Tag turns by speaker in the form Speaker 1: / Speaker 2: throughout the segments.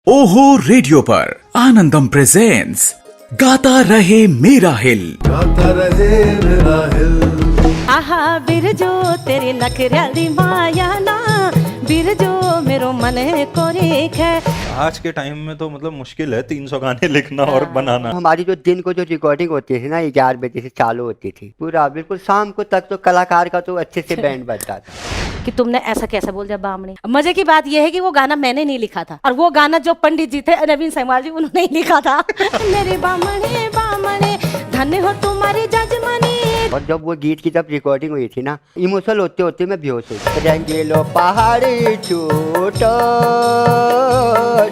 Speaker 1: ओहो रेडियो पर आनंदम प्रेजेंट्स गाता रहे मेरा हिल।
Speaker 2: गाता रहे मेरा हिल।
Speaker 3: आहा बिरजो तेरे नखराली माया ना बिरजो मेरो मन को रेख है।
Speaker 4: आज के टाइम में तो मतलब मुश्किल है 300 गाने लिखना और बनाना।
Speaker 5: हमारी जो दिन को जो रिकॉर्डिंग होती थी ना 11 बजे से चालू होती थी, पूरा बिल्कुल शाम को तक तो कलाकार का तो अच्छे से बैंड बजता था।
Speaker 3: कि तुमने ऐसा कैसा बोल दिया बामणी। मजे की बात यह है कि वो गाना मैंने नहीं लिखा था, और वो गाना जो पंडित जी थे नवीन सहवाल जी उन्होंने ही लिखा था। मेरे बामणे बामणे धन्य हो तुम्हारी जजमनी।
Speaker 5: और जब वो गीत की जब रिकॉर्डिंग हुई थी ना, इमोशनल होते होते मैं बेहोश हो गया। रंगीलो पहाड़ी छूटो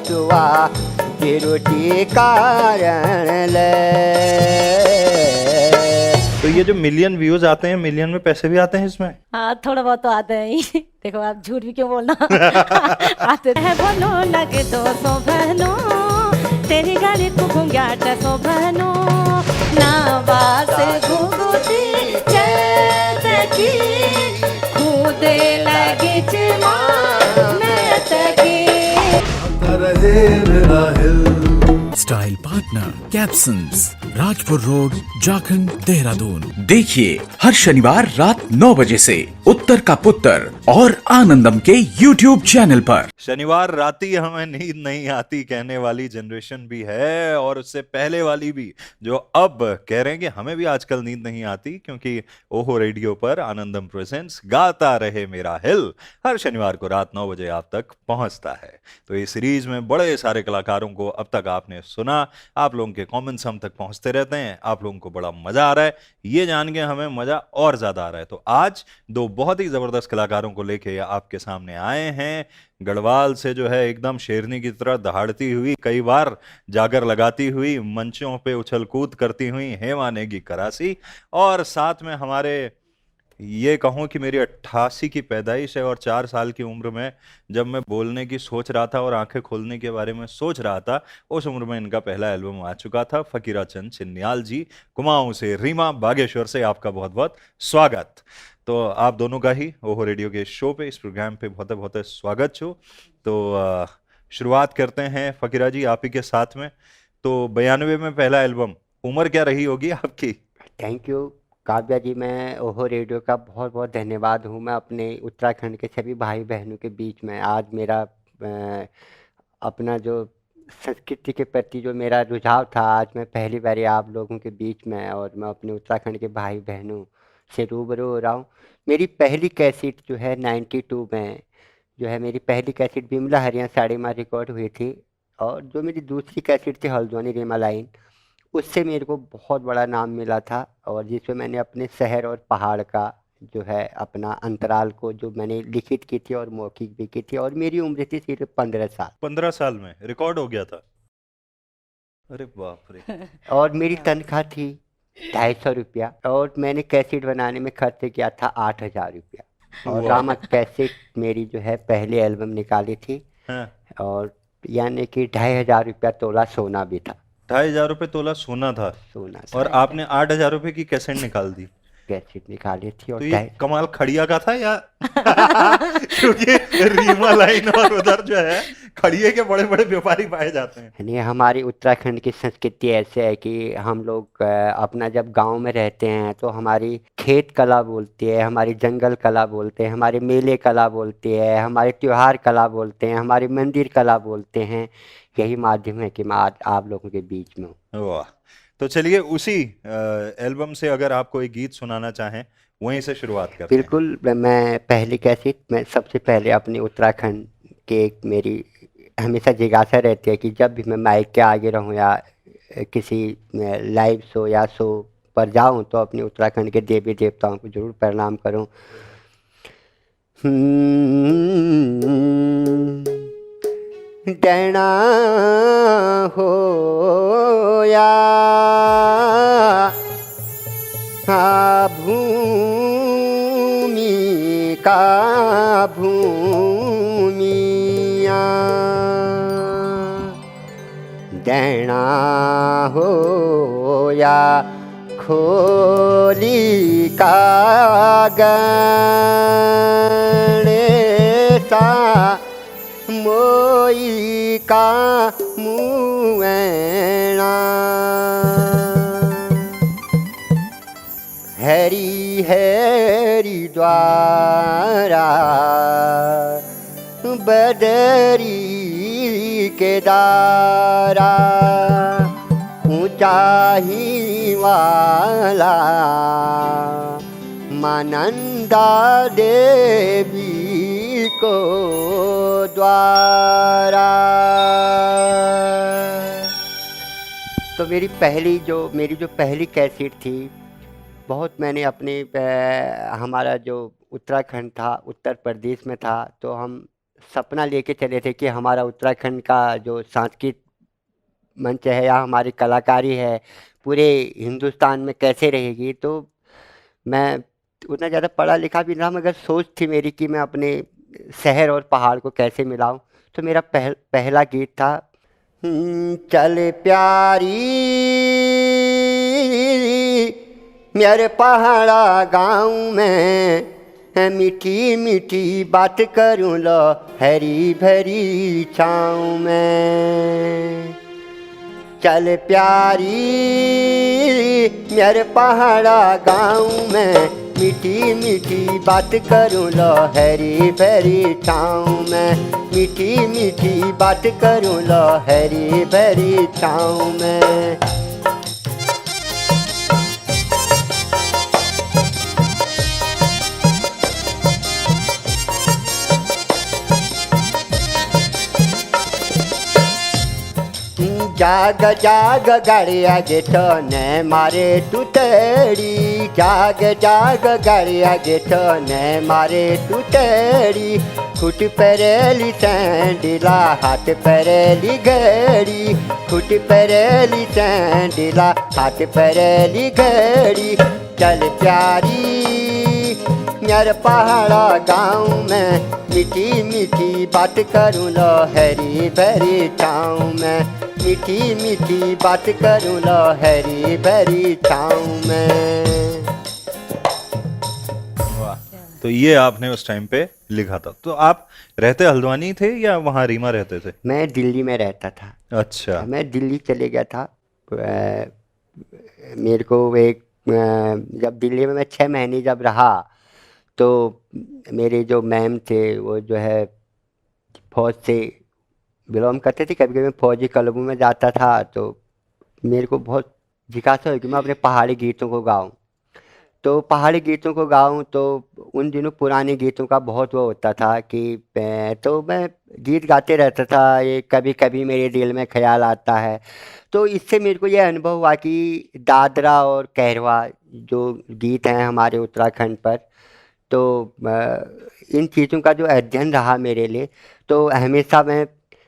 Speaker 5: सुआ की रोटी कारण ले।
Speaker 4: तो ये जो मिलियन व्यूज आते हैं, मिलियन में पैसे भी आते हैं इसमें?
Speaker 3: हाँ थोड़ा बहुत तो आते हैं ही। देखो आप झूठ भी क्यों बोलना। आते हैं बोलो लगे 200 बहनों तेरी गाड़ी को घूंघाट सो बहनों नावास घुघुती चैतकी कूदे लगी चिमा मैं तकी।
Speaker 2: गाता रहे मेरा हिल।
Speaker 1: स्टाइल पार्टनर कैप्सन्स, राजपुर रोड, झारखंड, देहरादून। देखिए हर शनिवार रात 9 बजे से उत्तर का पुत्र और आनंदम के YouTube चैनल पर।
Speaker 4: शनिवार राती हमें नींद नहीं आती कहने वाली जनरेशन भी है, और उससे पहले वाली भी जो अब कह रहे हैं कि हमें भी आजकल नींद नहीं आती, क्योंकि ओहो रेडियो पर आनंदम प्रेजेंट्स गाता रहे मेरा हिल हर शनिवार को रात 9 बजे आप तक पहुंचता है। तो इस सीरीज में बड़े सारे कलाकारों को अब तक आपने सुना, आप लोगों के कमेंट्स हम तक पहुंचते रहते हैं, आप लोगों को बड़ा मजा आ रहा है, ये जान के हमें मजा और ज्यादा आ रहा है। तो आज दो बहुत ही जबरदस्त कलाकारों को लेके आपके सामने आए हैं। गढ़वाल से जो है एकदम शेरनी की तरह दहाड़ती हुई, कई बार जागर लगाती हुई, मंचों पे उछल कूद करती हुई हेमा नेगी करासी, और साथ में हमारे ये कहूँ कि मेरी 88 की पैदाइश है और 4 साल की उम्र में जब मैं बोलने की सोच रहा था और आंखें खोलने के बारे में सोच रहा था, उस उम्र में इनका पहला एल्बम आ चुका था। फकीरा चंद चिन्याल जी, कुमाऊं से, रीमा बागेश्वर से आपका बहुत बहुत स्वागत। तो आप दोनों का ही ओहो रेडियो के शो पे, इस प्रोग्राम पे बहुत बहुत स्वागत छो। तो शुरुआत करते हैं फकीरा जी आप ही के साथ में। तो 92 में पहला एल्बम, उम्र क्या रही होगी आपकी?
Speaker 5: थैंक यू काव्या जी, मैं ओहो रेडियो का बहुत बहुत धन्यवाद हूँ। मैं अपने उत्तराखंड के सभी भाई बहनों के बीच में आज मेरा अपना जो संस्कृति के प्रति जो मेरा रुझाव था, आज मैं पहली बार आप लोगों के बीच में और मैं अपने उत्तराखंड के भाई बहनों से रूबरू हो रहा हूँ। मेरी पहली कैसेट जो है 92 में जो है मेरी पहली कैसेट बिमला हरियाणा साड़ी में रिकॉर्ड हुई थी, और जो मेरी दूसरी कैसेट थी हल्द्वानी रीमा लाइन, उससे मेरे को बहुत बड़ा नाम मिला था, और जिसमें मैंने अपने शहर और पहाड़ का जो है अपना अंतराल को जो मैंने लिखित की थी और मौखिक भी की थी, और मेरी उम्र थी सिर्फ 15 साल।
Speaker 4: 15 साल में रिकॉर्ड हो गया था? अरे बाप रे।
Speaker 5: और मेरी तनख्वाह थी 250 रुपया, और मैंने कैसेट बनाने में खर्च किया था 8000 रुपया। और रामा कैसेट मेरी जो है पहले एल्बम निकाली थी।
Speaker 4: हाँ।
Speaker 5: और यानी कि 2500 रुपया तोला सोना भी था।
Speaker 4: 2500 रुपये तोला सोना था?
Speaker 5: सोना
Speaker 4: और आपने 8000 रुपए की कैसेट निकाल दी?
Speaker 5: कैसेट निकाली थी। और
Speaker 4: तो ये कमाल खड़िया का था या? क्योंकि रीमा लाइन और उधर जो है खड़िये के बड़े बड़े व्यापारी पाए जाते हैं।
Speaker 5: यानी हमारी उत्तराखंड की संस्कृति ऐसे है कि हम लोग अपना जब गांव में रहते हैं तो हमारी खेत कला बोलती है, हमारी जंगल कला बोलते हैं, हमारे मेले कला बोलती है, हमारे त्योहार कला बोलते हैं, हमारे मंदिर कला बोलते हैं। यही माध्यम है कि मैं आज आप लोगों के बीच में हूँ।
Speaker 4: वाह। तो चलिए उसी एल्बम से अगर आप कोई गीत सुनाना चाहें वहीं से शुरुआत करते हैं।
Speaker 5: बिल्कुल। मैं पहली कैसेट मैं सबसे पहले अपने उत्तराखंड के एक मेरी हमेशा जिज्ञासा रहती है कि जब भी मैं माइक के आगे रहूं या किसी लाइव शो या शो पर जाऊं तो अपने उत्तराखंड के देवी देवताओं को जरूर प्रणाम करूं। डैना हो या भूमि का भूमिया, डैना हो या खोली का गणेशा मोई का मुएणा हैरी हैरी द्वारा बदरी के दारा ऊंचाई वाला मानंदा देवी को द्वारा। तो मेरी जो पहली कैसेट थी, बहुत मैंने अपने हमारा जो उत्तराखंड था, उत्तर प्रदेश में था, तो हम सपना लेके चले थे कि हमारा उत्तराखंड का जो सांस्कृतिक मंच है या हमारी कलाकारी है पूरे हिंदुस्तान में कैसे रहेगी। तो मैं उतना ज़्यादा पढ़ा लिखा भी ना, मगर सोच थी मेरी कि मैं अपने शहर और पहाड़ को कैसे मिलाऊं। तो मेरा पहला गीत था चल प्यारी मेरे पहाड़ा गाँव में मीठी मीठी बात करूँ लो हरी भरी छाँव में। चल प्यारी मेरे पहाड़ा गाँव में मीठी मीठी बात करूँ लो हरी भरी छाँव में। मीठी मीठी बात करूँ लो हरी भरी छाँव में। जाग जाग गाड़िया गेठो ने मारे टूटड़ी। जाग जाग गाड़िया गेठो ने मारे टूटड़ी। खुट परेली सैंडिला हाथ परेली घड़ी। खुट परेली सैंडिला हाथ परेली घड़ी। चल प्यारी यार पहाड़ा गाँव में मीठी मीठी बात करूँ लो हरी भरी छाँव में। मीठी मीठी बात करूँ लो हरी भरी छाँव में।
Speaker 4: वाह, तो ये आपने उस टाइम पे लिखा था। तो आप रहते हल्द्वानी थे या वहाँ रीमा रहते थे?
Speaker 5: मैं दिल्ली में रहता था।
Speaker 4: अच्छा।
Speaker 5: मैं दिल्ली चले गया था। मेरे को जब दिल्ली में मैं 6 महीने जब रहा तो मेरे जो मैम थे वो जो है फौज से बिलोंग करते थे। कभी कभी मैं फौजी क्लबों में जाता था तो मेरे को बहुत जिज्ञासा हुई कि मैं अपने पहाड़ी गीतों को गाऊं। तो पहाड़ी गीतों को गाऊं तो उन दिनों पुराने गीतों का बहुत वो होता था कि तो मैं गीत गाते रहता था। ये कभी कभी मेरे दिल में ख्याल आता है। तो इससे मेरे को ये अनुभव हुआ कि दादरा और कहरवा जो गीत हैं हमारे उत्तराखंड पर, तो इन चीज़ों का जो अध्ययन रहा मेरे लिए, तो हमेशा मैं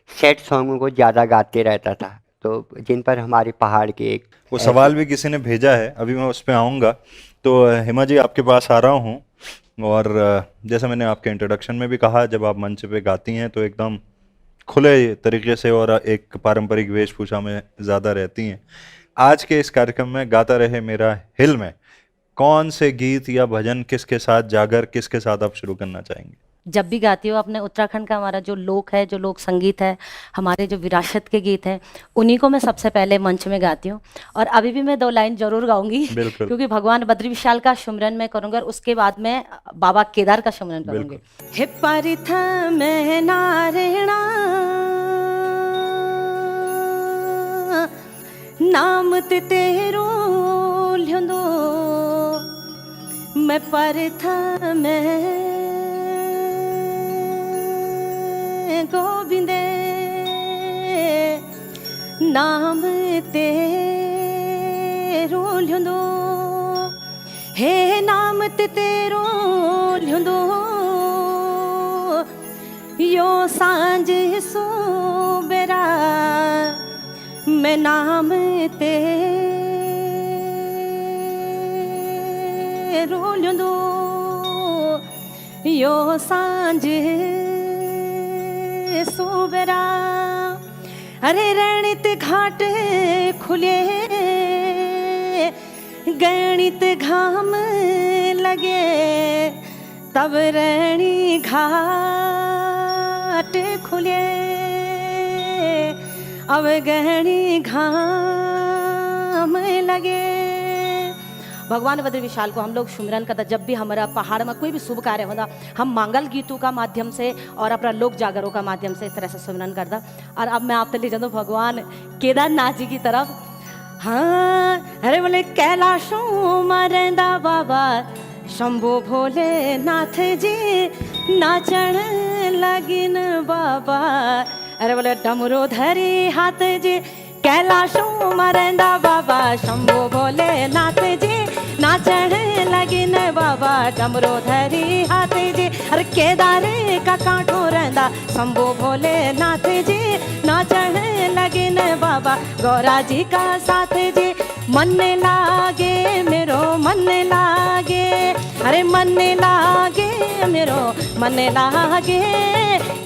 Speaker 5: सैड सॉन्गों को ज़्यादा गाते रहता था, तो जिन पर हमारे पहाड़ के एक
Speaker 4: वो सवाल भी किसी ने भेजा है, अभी मैं उस पर आऊँगा। तो हेमा जी आपके पास आ रहा हूँ, और जैसा मैंने आपके इंट्रोडक्शन में भी कहा, जब आप मंच पे गाती हैं तो एकदम खुले तरीके से और एक पारंपरिक वेशभूषा में ज़्यादा रहती हैं। आज के इस कार्यक्रम में गाता रहे मेरा हिल में कौन से गीत या भजन किसके साथ, जागर किसके साथ आप शुरू करना चाहेंगे?
Speaker 3: जब भी गाती हूँ अपने उत्तराखंड का हमारा जो लोक है, जो लोक संगीत है, हमारे जो विरासत के गीत हैं, उन्हीं को मैं सबसे पहले मंच में गाती हूँ। और अभी भी मैं 2 लाइन जरूर गाऊंगी क्योंकि भगवान बद्री विशाल का सुमरन मैं करूँगा, उसके बाद मैं बाबा केदार का सुमरन करूँगी। हे परिथ में नारेणा नाम ते तेरो ल्योंदो मैं परिथ में गोविंदे नाम तेरो ल्योंदो हे नाम तेरो ल्योंदो यो सांझ सुबेरा मैं नाम तेरो ल्योंदो यो सांझ सुबेरा। अरे रणित घाट खुले गणित घाम लगे तब रणी घाट बाट खुले अब गहनी घाम लगे। भगवान बद्र विशाल को हम लोग सुमिरन करता, जब भी हमारा पहाड़ में कोई भी शुभ कार्य होता हम मंगल गीतों का माध्यम से और अपना लोक जागरों का माध्यम से इस तरह से सुमिरन करता। और अब मैं आपसे ले जाता हूँ भगवान केदारनाथ जी की तरफ। हाँ अरे बोले कैलाशों मरेंदा बाबा शंभो भोले नाथ जी नाचण लगिन बाबा। अरे बोले डमरू धरी हाथ जी कैलाशों मरेंदा बाबा शंभो भोले नाथ जी नाचण लगिन बाबा डमरू धरी हाथ जी। अरे केदारे का कांठो रहंदा शंभो भोले नाथ जी नाचण लगिन बाबा गौरा जी का साथ जी। मन लागे मेरो मन लागे अरे मन लागे मेरो मन लागे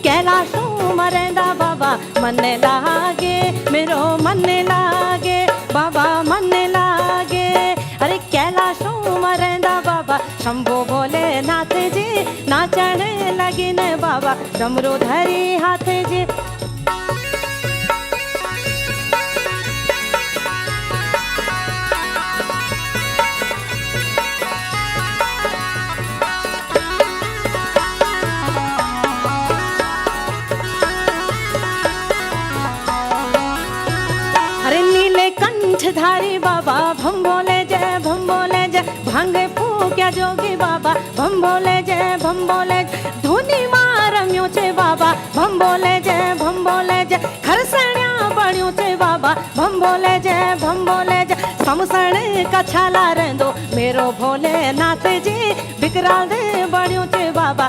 Speaker 3: कैलाशों मरेंदा बाबा मन लागे मेरो मन लागे बाबा मन लागे। अरे कैलाशों मरेंदा बाबा शंभो भोले नाथ जी नाचण लगिन बाबा डमरू धरी हाथ जी। धारी बाबा भम भोले जय भांग फूक्या जोगी बाबा भम भोले जय धुनी मारम्यो छे बाबा भम भोले जय खरसण्या बण्यो छे बाबा भम भोले जय समसण का छाला रहंदो मेरो भोले नाथ जी विकराल दे बण्यो छे बाबा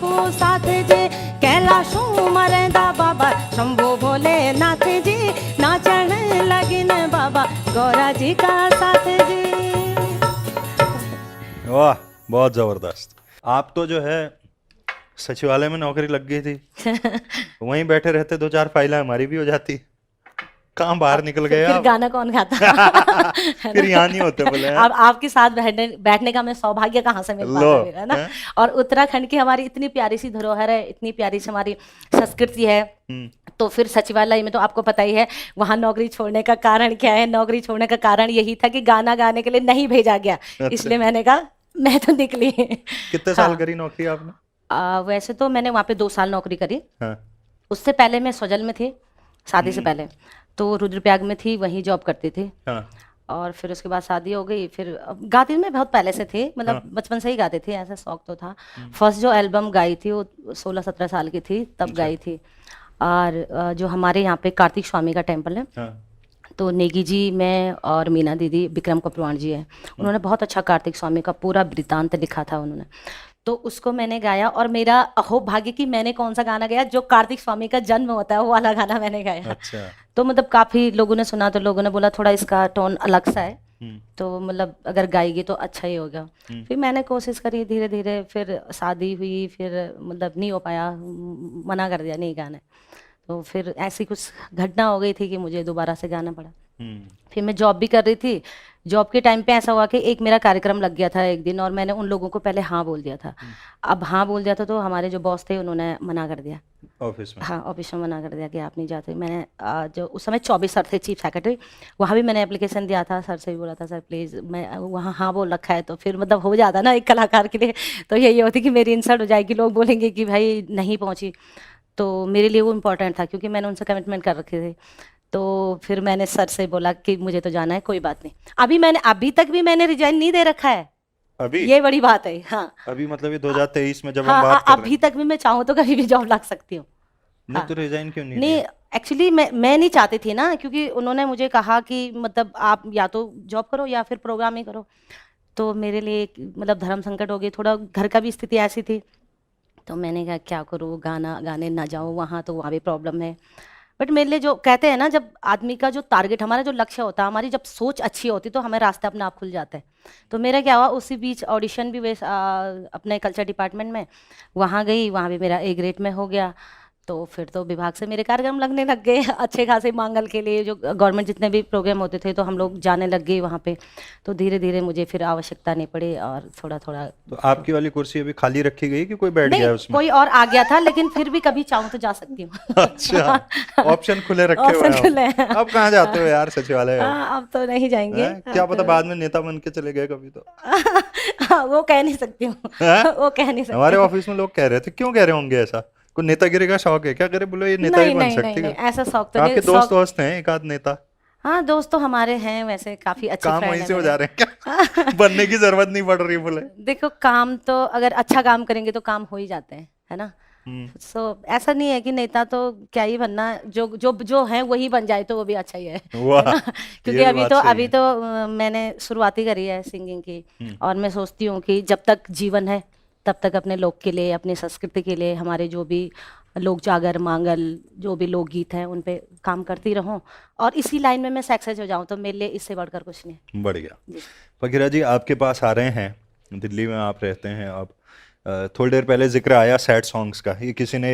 Speaker 3: को साथ जी। कैलाशों मरेंदा बाबा शंभो भोले नाथ जी नाचण लगिन बाबा गौरा जी का साथ जी।
Speaker 4: वाह बहुत जबरदस्त। आप तो जो है सचिवालय में नौकरी लग गई थी वहीं बैठे रहते 2-4 फाइलें हमारी भी हो जाती। कहाँ बाहर निकल गए
Speaker 3: फिर
Speaker 4: आप?
Speaker 3: गाना कौन गाता
Speaker 4: फिर यहाँ नहीं होते बोले।
Speaker 3: अब आपके साथ बैठने का मैं सौभाग्य कहाँ से मिल पाता है, है ना। और उत्तराखंड की हमारी इतनी प्यारी सी धरोहर है, इतनी प्यारी सी हमारी संस्कृति है। तो फिर सचिवालय में तो आपको पता ही है वहां नौकरी छोड़ने का कारण क्या है। नौकरी छोड़ने का कारण यही था कि गाना गाने के लिए नहीं भेजा गया। इसलिए मैंने कहा मैं तो निकली।
Speaker 4: कितने साल करी नौकरी आपने?
Speaker 3: वैसे तो मैंने वहाँ पे 2 साल नौकरी करी।
Speaker 4: हाँ।
Speaker 3: उससे पहले मैं सोजल में थी, शादी से पहले तो रुद्रप्रयाग में थी, वहीं जॉब करती थी।
Speaker 4: हाँ।
Speaker 3: और फिर उसके बाद शादी हो गई। फिर गाती मैं बहुत पहले से थी, मतलब बचपन से ही गाती थी, ऐसा शौक तो था। फर्स्ट जो एल्बम गाई थी वो 16-17 साल की थी तब गाई थी। और जो हमारे यहाँ पे कार्तिक स्वामी का टेम्पल है, तो नेगी जी, मैं और मीना दीदी, विक्रम कपड़वाण जी है, उन्होंने बहुत अच्छा कार्तिक स्वामी का पूरा वृत्तांत लिखा था उन्होंने। तो उसको मैंने गाया और मेरा अहो भाग्य कि मैंने कौन सा गाना गाया जो कार्तिक स्वामी का जन्म होता है वो वाला गाना मैंने गाया।
Speaker 4: अच्छा।
Speaker 3: तो मतलब काफी लोगों ने सुना तो लोगों ने बोला थोड़ा इसका टोन अलग सा है, तो मतलब अगर गाएगी तो अच्छा ही होगा। फिर मैंने कोशिश करी धीरे धीरे, फिर शादी हुई, फिर मतलब नहीं हो पाया, मना कर दिया नहीं गाना। तो फिर ऐसी कुछ घटना हो गई थी कि मुझे दोबारा से गाना पड़ा। फिर मैं जॉब भी कर रही थी। जॉब के टाइम पे ऐसा हुआ कि एक मेरा कार्यक्रम लग गया था एक दिन, और मैंने उन लोगों को पहले हाँ बोल दिया था। अब हाँ बोल दिया था तो हमारे जो बॉस थे उन्होंने मना कर दिया
Speaker 4: ऑफिस में।
Speaker 3: हाँ, ऑफिस में मना कर दिया कि आप नहीं जाते। मैंने जो उस समय 24 सर थे चीफ सेक्रेटरी, वहाँ भी मैंने एप्लीकेशन दिया था। सर से भी बोला था सर प्लीज़, मैं वहाँ हाँ बोल रखा है। तो फिर मतलब हो जाता ना एक कलाकार के लिए, तो यही होती कि मेरी इंसल्ट हो जाएगी, लोग बोलेंगे कि भाई नहीं पहुँची। तो मेरे लिए वो इम्पोर्टेंट था क्योंकि मैंने उनसे कमिटमेंट कर रखे थे। तो फिर मैंने सर से बोला कि मुझे तो जाना है, कोई बात नहीं। अभी तक भी मैंने रिजाइन नहीं दे रखा है।
Speaker 4: अभी
Speaker 3: ये बड़ी बात है। हाँ,
Speaker 4: अभी मतलब ये 2023 में जब
Speaker 3: हाँ,
Speaker 4: हम बात कर रहे
Speaker 3: अभी तक भी मैं चाहूँ तो कभी भी जॉब लग सकती हूँ।
Speaker 4: नहीं तो रिजाइन क्यों नहीं
Speaker 3: नहीं, एक्चुअली मैं नहीं चाहती थी ना, क्योंकि उन्होंने मुझे कहा कि मतलब आप या तो जॉब करो या फिर प्रोग्राम ही करो। तो मेरे लिए मतलब धर्म संकट हो गई, थोड़ा घर का भी स्थिति ऐसी थी। तो मैंने कहा क्या करूँ, गाने ना जाऊँ वहाँ, तो वहाँ भी प्रॉब्लम है। बट मेरे लिए जो कहते हैं ना, जब आदमी का जो टारगेट, हमारा जो लक्ष्य होता है, हमारी जब सोच अच्छी होती तो हमें रास्ता अपने आप खुल जाता है। तो मेरा क्या हुआ, उसी बीच ऑडिशन भी अपने कल्चर डिपार्टमेंट में वहाँ गई, वहाँ भी मेरा A ग्रेड में हो गया। तो फिर तो विभाग से मेरे कार्यक्रम लगने लग गए अच्छे खासे मांगल के लिए, जो गवर्नमेंट जितने भी प्रोग्राम होते थे तो हम लोग जाने लग गए वहाँ पे। तो धीरे धीरे मुझे फिर आवश्यकता नहीं पड़ी और थोड़ा थोड़ा।
Speaker 4: तो आपकी वाली कुर्सी अभी खाली रखी गई कि कोई बैठ
Speaker 3: नहीं,
Speaker 4: गया है उसमें?
Speaker 3: कोई और आ गया था, लेकिन फिर भी कभी चाहूँ तो जा सकती हूँ।
Speaker 4: अच्छा, ऑप्शन खुले रखे हुए
Speaker 3: ऑप्शन
Speaker 4: हैं
Speaker 3: खुले
Speaker 4: आप।
Speaker 3: हैं।
Speaker 4: अब कहाँ जाते हो यार सचिवालय?
Speaker 3: हाँ, अब तो नहीं जाएंगे।
Speaker 4: हैं? क्या पता बाद में नेता बन के चले गए कभी तो।
Speaker 3: वो कह नहीं सकती हूँ।
Speaker 4: हैं?
Speaker 3: वो कह नहीं सकती
Speaker 4: हमारे
Speaker 3: हूँ।
Speaker 4: ऑफिस में लोग कह रहे थे, क्यों कह रहे होंगे ऐसा? कोई नेतागिरी का शौक है क्या? करे बोलो ये नेता भी
Speaker 3: नहीं
Speaker 4: बन
Speaker 3: नहीं नहीं
Speaker 4: सकती
Speaker 3: नहीं,
Speaker 4: है।
Speaker 3: ऐसा शौक तो नहीं।
Speaker 4: आपके दोस्त
Speaker 3: शौक,
Speaker 4: दोस्त हैं एक आध नेता?
Speaker 3: हाँ दोस्त तो हमारे हैं वैसे, काफी अच्छे
Speaker 4: काम
Speaker 3: फ्रेंड
Speaker 4: वहीं
Speaker 3: हैं
Speaker 4: से हो
Speaker 3: मेरे।
Speaker 4: जा रहे हैं क्या? बनने की जरूरत नहीं पड़ रही बोले।
Speaker 3: देखो, काम तो अगर अच्छा काम करेंगे तो काम हो ही जाते हैं, है ना। सो ऐसा नहीं है कि नेता तो क्या ही बनना, जो जो जो है वही बन जाए तो वो भी अच्छा ही है
Speaker 4: वाह,
Speaker 3: ना? क्योंकि
Speaker 4: ये
Speaker 3: अभी
Speaker 4: बात
Speaker 3: तो
Speaker 4: सही
Speaker 3: अभी
Speaker 4: है।
Speaker 3: तो मैंने शुरुआती करी है सिंगिंग की, और मैं सोचती हूँ कि जब तक जीवन है तब तक अपने लोक के लिए, अपनी संस्कृति के लिए, हमारे जो भी लोक जागर मांगल जो भी लोकगीत हैं उन पे काम करती रहूं, और इसी लाइन में मैं सक्सेस हो जाऊं तो मेरे लिए इससे बढ़कर कुछ नहीं।
Speaker 4: बढ़िया।
Speaker 3: जी।
Speaker 4: फकीरा जी आपके पास आ रहे हैं, दिल्ली में आप रहते हैं अब। थोड़ी देर पहले जिक्र आया सैड सॉन्ग्स का, ये किसी ने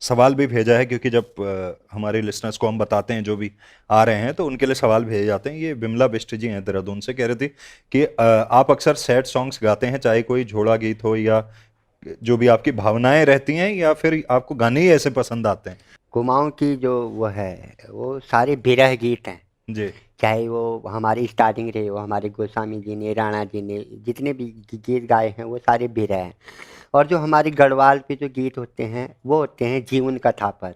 Speaker 4: सवाल भी भेजा है, क्योंकि जब हमारे लिसनर्स को हम बताते हैं जो भी आ रहे हैं तो उनके लिए सवाल भेजे जाते हैं। ये बिमला बिष्ट जी हैं देहरादून से, कह रही थी कि आप अक्सर सैड सॉन्ग्स गाते हैं, चाहे कोई झोड़ा गीत हो या जो भी आपकी भावनाएं रहती हैं, या फिर आपको गाने ही ऐसे पसंद आते हैं?
Speaker 5: कुमाऊँ की जो वो है वो सारे विरह गीत हैं।
Speaker 4: जी।
Speaker 5: चाहे वो हमारी स्टार्टिंग रही हो, हमारे गोस्वामी जी ने, राणा जी ने जितने भी गीत गाए हैं वो सारे विरह हैं। और जो हमारे गढ़वाल पे जो गीत होते हैं वो होते हैं जीवन कथा पर,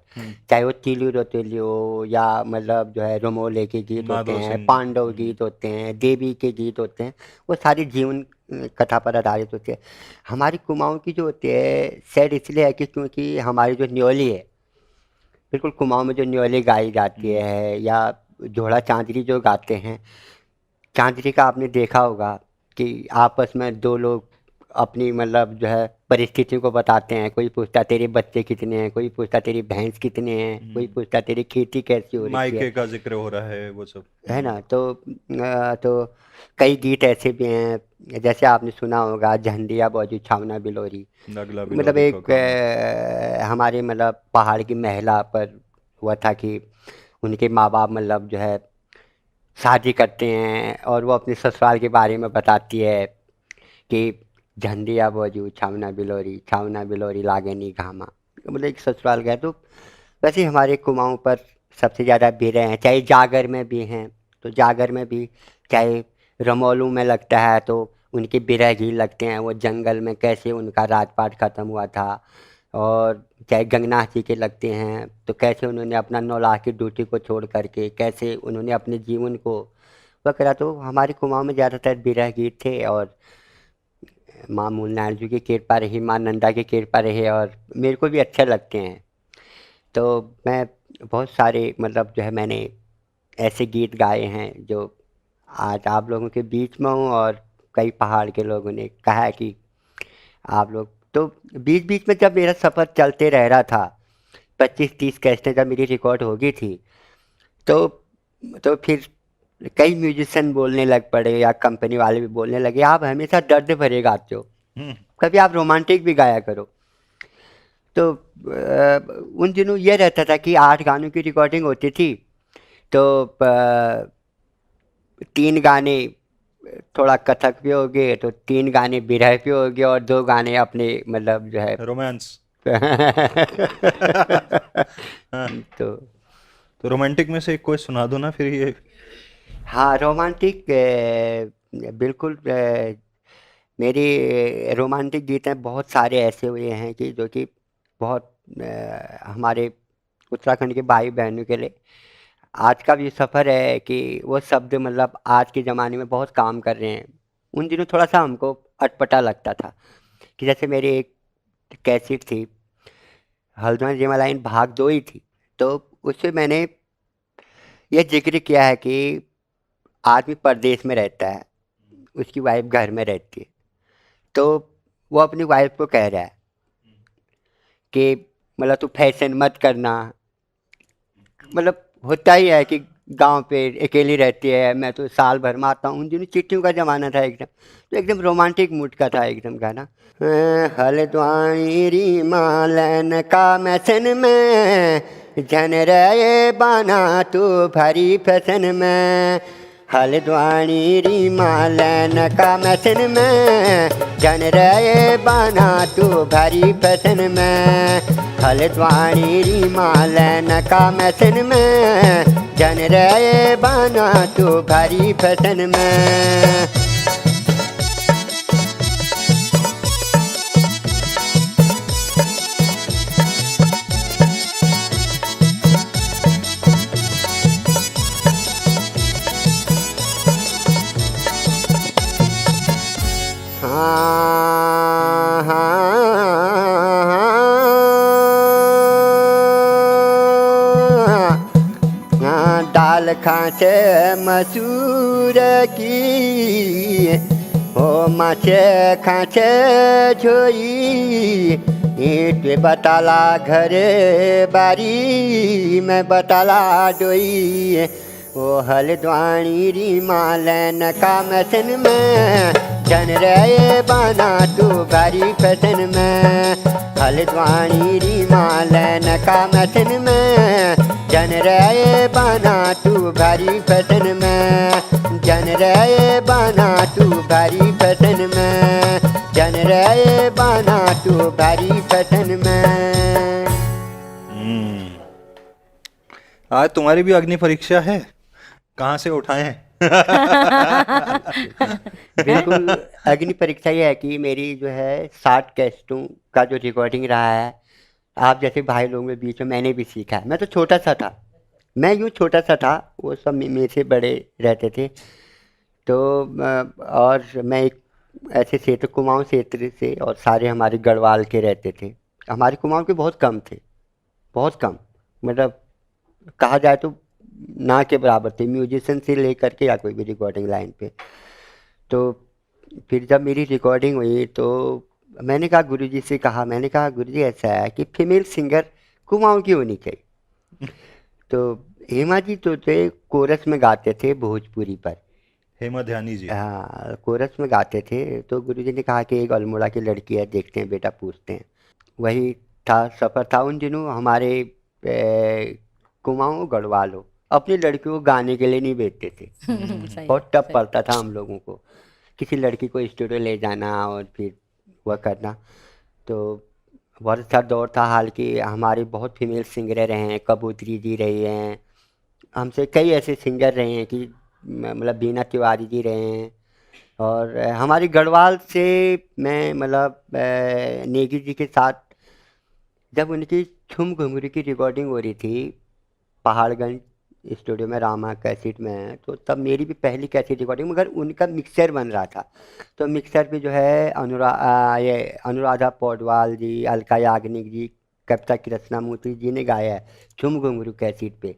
Speaker 5: चाहे वो तीलू रोतेली हो या मतलब जो है रोमोले के गीत होते
Speaker 4: माधो
Speaker 5: हैं,
Speaker 4: सिंह।
Speaker 5: पांडव गीत होते हैं, देवी के गीत होते हैं, वो सारे जीवन कथा पर आधारित होते हैं। हमारी कुमाऊँ की जो होती है सैड इसलिए है कि क्योंकि हमारी जो न्योली है, बिल्कुल कुमाऊँ में जो न्योली गाई जाती है या जोड़ा चांदरी जो गाते हैं, चांदरी का आपने देखा होगा कि आपस में दो लोग अपनी मतलब जो है परिस्थिति को बताते हैं। कोई पूछता तेरे बच्चे कितने हैं, कोई पूछता तेरी भैंस कितने हैं, कोई पूछता तेरी खेती कैसी हो रही है,
Speaker 4: मायके का जिक्र हो रहा है वो सब।
Speaker 5: है ना। तो कई गीत ऐसे भी हैं, जैसे आपने सुना होगा झंडिया बौजी छावना बिलोरी,
Speaker 4: नगला
Speaker 5: मतलब
Speaker 4: बिलोरी को
Speaker 5: एक
Speaker 4: काम।
Speaker 5: हमारे मतलब पहाड़ की महिला पर हुआ था कि उनके माँ बाप मतलब जो है शादी करते हैं और वो अपने ससुराल के बारे में बताती है कि झंडिया बजू छावना बिलोरी लागेनी घामा, मतलब एक ससुराल गया। तो वैसे ही हमारे कुमाऊँ पर सबसे ज़्यादा बिरह हैं, चाहे जागर में भी हैं तो जागर में भी, चाहे रमोलू में लगता है तो उनके बिरह गीत लगते हैं, वो जंगल में कैसे उनका राजपाट ख़त्म हुआ था। और चाहे गंगनाथ जी के लगते हैं तो कैसे उन्होंने अपना 9 लाख की ड्यूटी को छोड़ करके कैसे उन्होंने अपने जीवन को वगैरह। तो हमारे कुमाऊँ में ज़्यादातर बिरह गीत थे, और माँ मूलनाथ जी की कृपा रही, माँ नंदा की कृपा रही, और मेरे को भी अच्छे लगते हैं। तो मैं बहुत सारे मतलब जो है मैंने ऐसे गीत गाए हैं जो आज आप लोगों के बीच में हूँ, और कई पहाड़ के लोगों ने कहा है कि आप लोग तो बीच बीच में जब मेरा सफ़र चलते रह रहा था, 25-30 कैसेटें जब मेरी रिकॉर्ड हो गई थी, तो फिर कई म्यूजिशियन बोलने लग पड़े या कंपनी वाले भी बोलने लगे आप हमेशा दर्द भरे गाते हो, कभी आप रोमांटिक भी गाया करो। तो उन दिनों ये रहता था कि 8 गानों की रिकॉर्डिंग होती थी, तो 3 गाने थोड़ा कथक भी हो गए, तो 3 गाने बिरह पे हो गए, और 2 गाने अपने मतलब जो है
Speaker 4: रोमांस।
Speaker 5: तो
Speaker 4: रोमांटिक में से एक कोई सुना दो ना फिर ये।
Speaker 5: हाँ, रोमांटिक बिल्कुल मेरी रोमांटिक गीतें बहुत सारे ऐसे हुए हैं कि जो कि बहुत हमारे उत्तराखंड के भाई बहनों के लिए आज का भी सफ़र है कि वो शब्द मतलब आज के ज़माने में बहुत काम कर रहे हैं। उन दिनों थोड़ा सा हमको अटपटा लगता था कि जैसे मेरी एक कैसेट थी, हल्द्वानी जेमा लाइन भाग 2 ही थी, तो उससे मैंने ये जिक्र किया है कि आदमी परदेश में रहता है, उसकी वाइफ घर में रहती है, तो वो अपनी वाइफ को कह रहा है कि मतलब तू फैशन मत करना। मतलब होता ही है कि गांव पे अकेली रहती है, मैं तो साल भर में आता हूँ। उन दिनों चिट्ठियों का ज़माना था एकदम, तो एकदम रोमांटिक मूड का था एकदम गाना। हल्द्वानी रीमा लैन का मैसन में, जन रे बाना तू भरी फैशन में। हल्द्वानी रीमा लैन का मैसन में, जन रे बाना तू भरी फैशन में। हल्द्वानी रीमा लैन का मैसन में, जन रे बाना तू भरी फैशन में। दाल खाचे मसूर की, हो माचे खाचे छोई। ईट बताला घरे बारी, मैं बताला डोई। ओ हल्द्वानी रीमा लैन का मैसन में, जन रे बाना तू भारी फैशन में। हल्द्वानी रीमा लैन का मैसन में, जन रे बाना तू भारी फैशन में। जन रे बाना तू भारी फैशन में। जन रे बाना तू भारी फैशन में।
Speaker 4: आज तुम्हारी भी अग्नि परीक्षा है, कहाँ से उठाए हैं?
Speaker 5: बिल्कुल, अग्नि परीक्षा ये है कि मेरी जो है 60 कैसेटों का जो रिकॉर्डिंग रहा है, आप जैसे भाई लोगों के बीच में मैंने भी सीखा है। मैं तो छोटा सा था, मैं यूँ छोटा सा था, वो सब मेरे से बड़े रहते थे। तो और मैं एक ऐसे क्षेत्र, कुमाऊँ क्षेत्र से, और सारे हमारे गढ़वाल के रहते थे। हमारे कुमाऊँ के बहुत कम थे, बहुत कम, मतलब कहा जाए तो ना के बराबर थे, म्यूजिशियन से लेकर के या कोई भी रिकॉर्डिंग लाइन पे। तो फिर जब मेरी रिकॉर्डिंग हुई तो मैंने कहा गुरुजी से कहा, मैंने कहा गुरुजी ऐसा है कि फीमेल सिंगर कुमाऊँ की होनी चाहिए। तो हेमा जी तो थे, कोरस में गाते थे भोजपुरी पर।
Speaker 4: हेमा ध्यानी जी।
Speaker 5: हाँ, कोरस में गाते थे। तो गुरुजी ने कहा कि एक अल्मोड़ा की लड़की है, देखते हैं बेटा, पूछते हैं। वही था, सफ़र था। उन दिनों हमारे कुमाऊँ गढ़वाल हो अपनी लड़कियों को गाने के लिए नहीं भेजते थे।
Speaker 3: सही,
Speaker 5: बहुत टफ
Speaker 3: सही।
Speaker 5: पड़ता था हम लोगों को, किसी लड़की को स्टूडियो ले जाना और फिर वह करना। तो बहुत अच्छा दौर था। हाल की हमारे बहुत फीमेल सिंगर रहे हैं, कबूतरी जी रही हैं, हमसे कई ऐसे सिंगर रहे हैं कि मतलब बीना तिवारी जी रहे हैं। और हमारे गढ़वाल से मैं मतलब नेगी जी के साथ जब उनकी छुम घुंघरू की रिकॉर्डिंग हो रही थी पहाड़गंज स्टूडियो में, रामा कैसेट में, तो तब मेरी भी पहली कैसेट रिकॉर्डिंग, मगर उनका मिक्सर बन रहा था। तो मिक्सर पे जो है ये अनुराधा पौडवाल जी, अलका याग्निक जी, कविता कृष्णमूर्ति जी ने गाया है छुम घुंघरू कैसेट पे।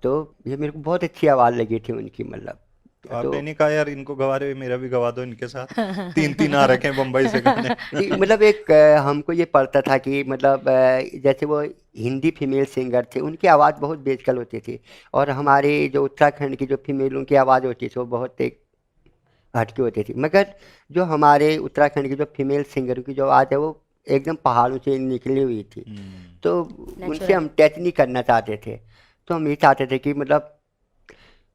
Speaker 5: तो ये मेरे को बहुत अच्छी आवाज़ लगी थी उनकी, मतलब।
Speaker 4: आपने नहीं कहा यार इनको गवा रहे, मेरा भी गवा दो इनके साथ, 3-3 आ रखे हैं बम्बई से गाने।
Speaker 5: मतलब एक हमको ये पड़ता था कि मतलब जैसे वो हिंदी फीमेल सिंगर थे, उनकी आवाज़ बहुत बेजकल होती थी, और हमारे जो उत्तराखंड की जो फीमेलों की आवाज़ होती थी वो बहुत एक हटके होती थी। मगर जो हमारे उत्तराखंड की जो फीमेल सिंगरों की जो आवाज़ है वो एकदम पहाड़ों से निकली हुई थी। तो उनसे हम टच नहीं करना चाहते थे। तो हम ये चाहते थे कि मतलब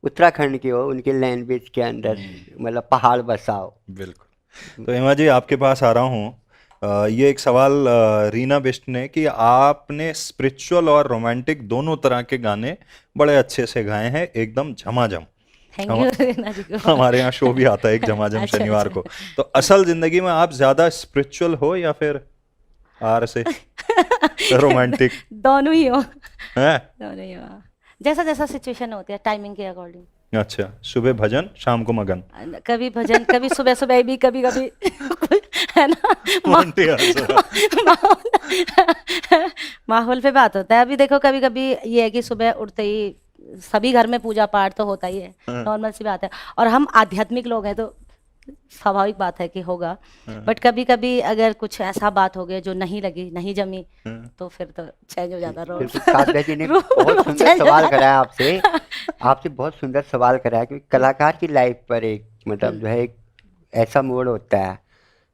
Speaker 5: उत्तराखंड की हो, उनके लैंग्वेज के अंदर मतलब पहाड़ बसा हो।
Speaker 4: बिल्कुल। तो हेमा जी आपके पास आ रहा हूँ। ये एक सवाल रीना बिष्ट ने कि आपने स्पिरिचुअल और रोमांटिक दोनों तरह के गाने बड़े अच्छे से गाए हैं, एकदम झमाझम।
Speaker 3: थैंक यू रीना जी को।
Speaker 4: हमारे यहाँ शो भी आता है एक झमाझम
Speaker 3: अच्छा,
Speaker 4: शनिवार
Speaker 3: अच्छा।
Speaker 4: को। तो असल जिंदगी में आप ज्यादा स्पिरिचुअल हो या फिर आर से रोमांटिक?
Speaker 3: दोनों ही हो,
Speaker 4: है?
Speaker 3: दोनों ही हो, जैसा जैसा सिचुएशन होती है टाइमिंग के अकॉर्डिंग।
Speaker 4: अच्छा, सुबह भजन शाम को मगन।
Speaker 3: कभी भजन, कभी सुबह सुबह भी, कभी कभी है ना,
Speaker 4: मोंटी आंसर।
Speaker 3: माहौल पे बात होता है। अभी देखो कभी कभी ये है कि सुबह उठते ही सभी घर में पूजा पाठ तो होता ही है, नॉर्मल सी बात है। और हम आध्यात्मिक लोग हैं तो स्वाभाविक बात है कि होगा, बट कभी कभी अगर कुछ ऐसा बात हो गया जो नहीं लगी, नहीं जमी, तो फिर तो चेंज हो जाता रोल।
Speaker 5: बिल्कुल, काव्या जी ने
Speaker 3: रोल
Speaker 5: बहुत सुंदर
Speaker 3: चेंज हो
Speaker 5: सवाल
Speaker 3: जाता।
Speaker 5: करा है आपसे। आपसे बहुत सुंदर सवाल करा है, क्योंकि कलाकार की लाइफ पर एक मतलब जो है एक ऐसा मोड़ होता है,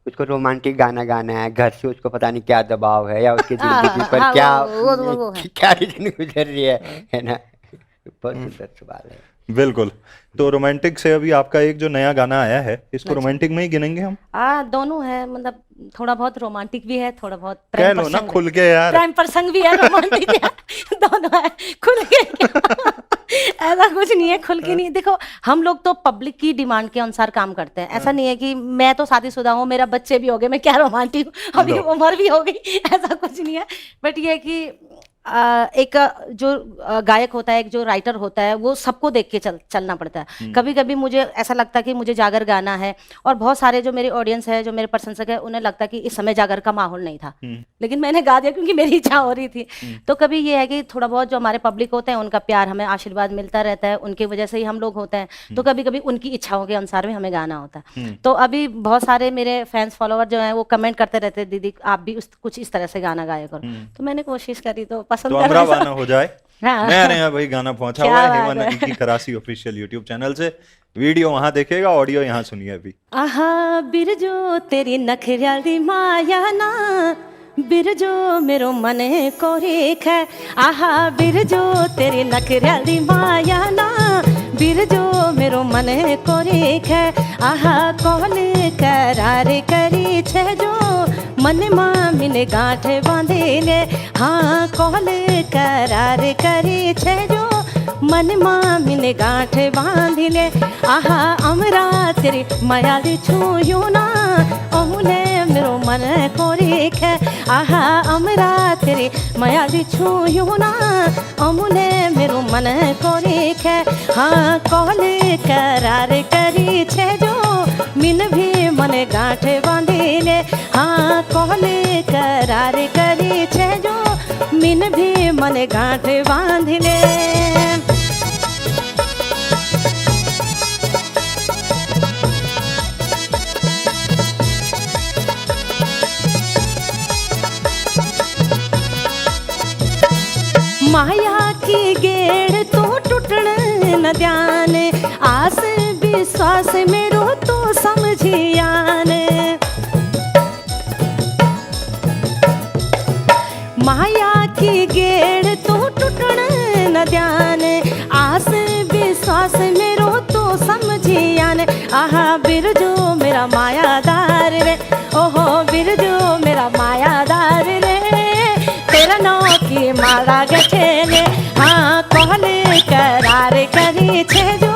Speaker 5: उसको रोमांटिक गाना गाना है, घर से उसको पता नहीं क्या दबाव है, या उसकी जिंदगी पर
Speaker 3: हाँ,
Speaker 5: क्या
Speaker 3: वो है।
Speaker 5: क्या रीजन गुजर रही है ना। बहुत सुंदर सवाल है।
Speaker 4: बिल्कुल। तो रोमांटिक से अभी आपका एक जो नया गाना आया है, इसको रोमांटिक में ही गिनेंगे हम?
Speaker 3: दोनों है, मतलब थोड़ा बहुत रोमांटिक भी है, थोड़ा बहुत
Speaker 4: कह
Speaker 3: प्रेम
Speaker 4: लो ना
Speaker 3: प्रसंग
Speaker 4: खुल के यार।
Speaker 3: प्रेम प्रसंग भी है, रोमांटिक भी है, दोनों है। खुल के ऐसा कुछ नहीं है, खुल के नहीं। देखो, हम लोग तो पब्लिक की डिमांड के अनुसार काम करते हैं। ऐसा नहीं है कि मैं तो शादीशुदा हूँ, मेरा बच्चे भी हो गए, मैं क्या रोमांटिक हूँ, अभी
Speaker 4: लो।
Speaker 3: उम्र भी हो गई, ऐसा कुछ नहीं है। बट ये है कि एक जो गायक होता है, एक जो राइटर होता है, वो सबको देख के चलना पड़ता है। कभी कभी मुझे ऐसा लगता है कि मुझे जागर गाना है, और बहुत सारे जो मेरे ऑडियंस है, जो मेरे प्रशंसक है, उन्हें लगता है कि इस समय जागर का माहौल नहीं था, लेकिन मैंने गा दिया क्योंकि मेरी इच्छा हो रही थी। तो कभी ये है कि थोड़ा बहुत जो हमारे पब्लिक होते हैं, उनका प्यार, हमें आशीर्वाद मिलता रहता है, उनकी वजह से ही हम लोग होते हैं। तो कभी कभी उनकी इच्छाओं के अनुसार भी हमें गाना होता है। तो अभी बहुत सारे मेरे फैंस फॉलोअर जो हैं, वो कमेंट करते रहते हैं, दीदी आप भी कुछ इस तरह से गाना गाया करो। तो मैंने कोशिश करी, तो पसंद
Speaker 4: तो
Speaker 3: कर रहे
Speaker 4: अमरावाना
Speaker 3: हैं।
Speaker 4: हो जाए।
Speaker 3: हाँ।
Speaker 4: नया नया भाई गाना पहुंचा
Speaker 3: क्या
Speaker 4: हुआ है
Speaker 3: बात
Speaker 4: हेमा
Speaker 3: है।
Speaker 4: नदी की खरासी ऑफिशियल यूट्यूब चैनल से। वीडियो वहां देखेगा, ऑडियो यहाँ सुनिए अभी।
Speaker 3: आहा बिरजो तेरी नखरियाल दी माया ना, बिरजो मेरो मन को रेख है। आहा बिरजो तेरी नखरियाल दी माया ना, बिरजो मेरो मन को रेख है। आहा कौन करार करी छे जो, मन मामिन गांठ बांधे ले। हाँ कौन करार करी छे जो, मन मामिन गांठ बांधिले। आहा अमरा तेरी माया दी छूयो ना, अमुने मेरो मन को रेख है। आहा अमरा तेरी माया दी छूयो ना, अमुने मेरो मन को रेख है। हाँ कौन करार करी छे जो, मिन भी मन गांठ बांधिले। हाँ कौन करार करी छे जो, मिन भी मन गांठ बांधिले। माया की गेड़ तो टूटण न ध्यान, आस विश्वास मेरो तो समझियान। माया की गेड़ तो टूटण न ध्यान, आस विश्वास मेरो तो समझियान। आहा बिरजो मेरा मायादार रे, ओहो बिरजो मेरा मायादार रे, तेरा नौ की माला गठेले। हाँ कौन करार करी छे जो,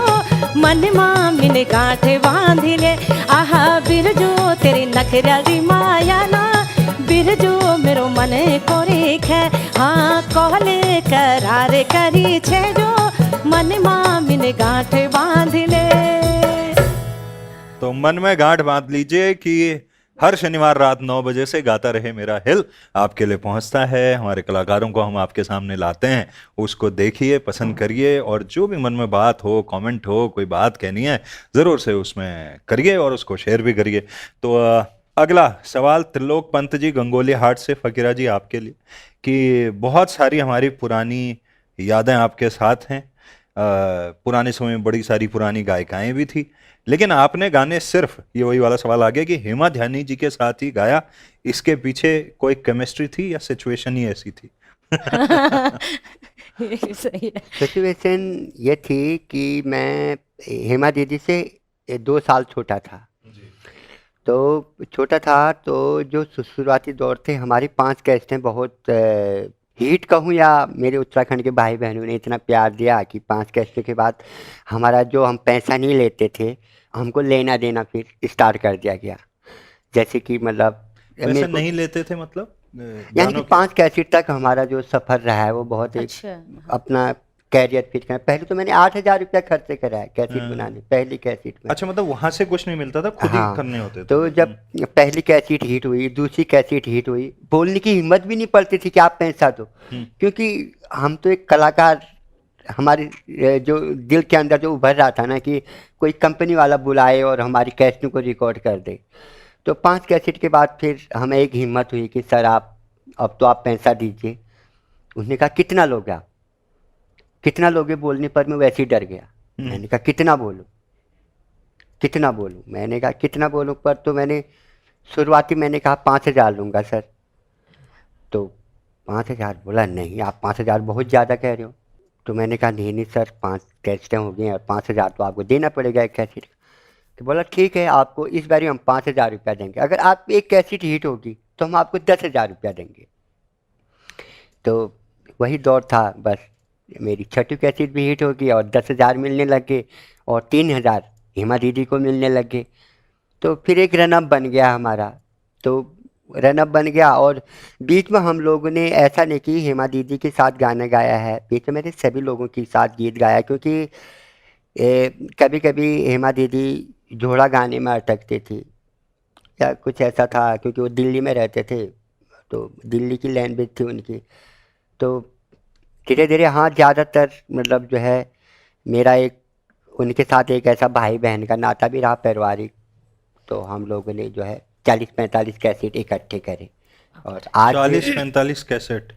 Speaker 3: मन मामिन गांठ बांधिले। आहा बिरजो तेरी नखरियाल दी माया ना, बिरजो मेरो मन को रेख है। हाँ कौन करार करी छे जो, मन मामिन गांठ बांधिले।
Speaker 4: तो मन में गांठ बांध लीजिए कि हर शनिवार रात 9 बजे से गाता रहे मेरा हिल आपके लिए पहुंचता है। हमारे कलाकारों को हम आपके सामने लाते हैं, उसको देखिए, पसंद करिए, और जो भी मन में बात हो, कमेंट हो, कोई बात कहनी है, ज़रूर से उसमें करिए और उसको शेयर भी करिए। तो अगला सवाल त्रिलोक पंत जी गंगोली हाट से, फकीरा जी आपके लिए, कि बहुत सारी हमारी पुरानी यादें आपके साथ हैं। पुराने समय में बड़ी सारी पुरानी गायिकाएं भी थी, लेकिन आपने गाने सिर्फ, ये वही वाला सवाल आ गया कि हेमा ध्यानी जी के साथ ही गाया, इसके पीछे कोई केमिस्ट्री थी या सिचुएशन ही ऐसी थी?
Speaker 3: सही है।
Speaker 5: सिचुएशन ये थी कि मैं हेमा दीदी से 2 साल छोटा था। तो छोटा था, तो जो शुरुआती दौर थे, हमारी 5 कैसेटें बहुत हिट कहूँ, या मेरे उत्तराखंड के भाई बहनों ने इतना प्यार दिया कि 5 कैसेटों के बाद हमारा जो हम पैसा नहीं लेते थे, हमको लेना देना फिर स्टार्ट कर दिया गया। जैसे कि मतलब
Speaker 4: वैसे नहीं लेते थे मतलब
Speaker 5: यानी
Speaker 4: गानों
Speaker 5: कि
Speaker 4: के?
Speaker 5: 5 कैसेट तक हमारा जो सफ़र रहा है वो बहुत एक
Speaker 3: अच्छा।
Speaker 5: अपना कैरियर फिट कर। पहले तो मैंने 8,000 रुपया खर्च करा है कैसेट बनाने, पहली कैसेट में।
Speaker 4: अच्छा, मतलब वहां से कुछ नहीं मिलता था, खुद ही करने होते थे।
Speaker 5: तो जब पहली कैसेट हिट हुई, दूसरी कैसेट हिट हुई, बोलने की हिम्मत भी नहीं पड़ती थी कि आप पैसा दो, क्योंकि हम तो एक कलाकार हमारे जो दिल के अंदर जो उभर रहा था ना कि कोई कंपनी वाला बुलाए और हमारी कैसेटों को रिकॉर्ड कर दे। तो 5 कैसेट के बाद फिर हमें एक हिम्मत हुई कि सर आप अब तो आप पैसा दीजिए। उन्होंने कहा कितना लोगे आप, कितना लोगे बोलने पर मैं वैसे ही डर गया। मैंने कहा कितना बोलूं, कितना बोलूं, मैंने कहा कितना बोलूं पर तो मैंने शुरुआती मैंने कहा 5,000 लूँगा सर। तो 5,000 बोला नहीं आप 5,000 बहुत ज़्यादा कह रहे हो। तो मैंने कहा नहीं नहीं सर 5 कैसेटें हो गई और 5,000 तो आपको देना पड़ेगा एक कैसेट। तो बोला ठीक है आपको इस बार हम 5,000 रुपया देंगे, अगर आप एक कैसेट हिट होगी तो हम आपको 10,000 रुपया देंगे। तो वही दौर था, बस मेरी छठी कैसेट भी हिट होगी और 10,000 मिलने लग गए और 3,000 हेमा दीदी को मिलने लग गए। तो फिर एक रनअप बन गया हमारा। तो रनअप बन गया और बीच में हम लोगों ने ऐसा नहीं कि हेमा दीदी के साथ गाना गाया है, बीच में मैंने सभी लोगों के साथ गीत गाया क्योंकि कभी कभी हेमा दीदी जोड़ा गाने में अटकती थी या कुछ ऐसा था क्योंकि वो दिल्ली में रहते थे तो दिल्ली की लैंग्वेज थी उनकी। तो धीरे धीरे हाँ ज़्यादातर मतलब जो है मेरा एक उनके साथ एक ऐसा भाई बहन का नाता भी रहा पारिवारिक। तो हम लोगों ने जो है 40-45 कैसेट इकट्ठे करे और आज
Speaker 4: 40-45 कैसेट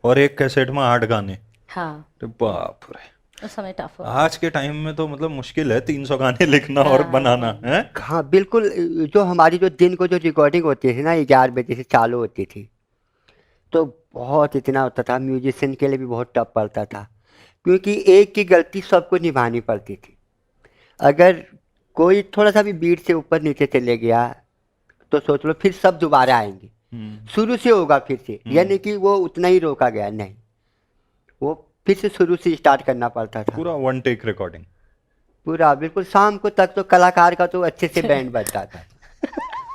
Speaker 4: और एक कैसेट में 8 गाने।
Speaker 3: हाँ
Speaker 4: अरे बाप रे,
Speaker 3: उस समय टफ हो।
Speaker 4: आज के टाइम में तो मतलब मुश्किल है 300 गाने लिखना और बनाना है।
Speaker 5: हाँ बिल्कुल, जो हमारी जो दिन को जो रिकॉर्डिंग होती थी ना 11 बजे से चालू होती थी तो बहुत इतना होता था, म्यूजिशियन के लिए भी बहुत टफ पड़ता था क्योंकि एक की गलती सबको निभानी पड़ती थी। अगर कोई थोड़ा सा भी बीट से ऊपर नीचे चले गया तो सोच लो फिर सब दोबारा आएंगे, शुरू से होगा फिर से, यानी कि वो उतना ही रोका गया नहीं, वो फिर से शुरू से स्टार्ट करना पड़ता था
Speaker 4: पूरा 1 टेक रिकॉर्डिंग
Speaker 5: पूरा बिल्कुल। शाम को तक तो कलाकार का तो अच्छे से बैंड बजता था।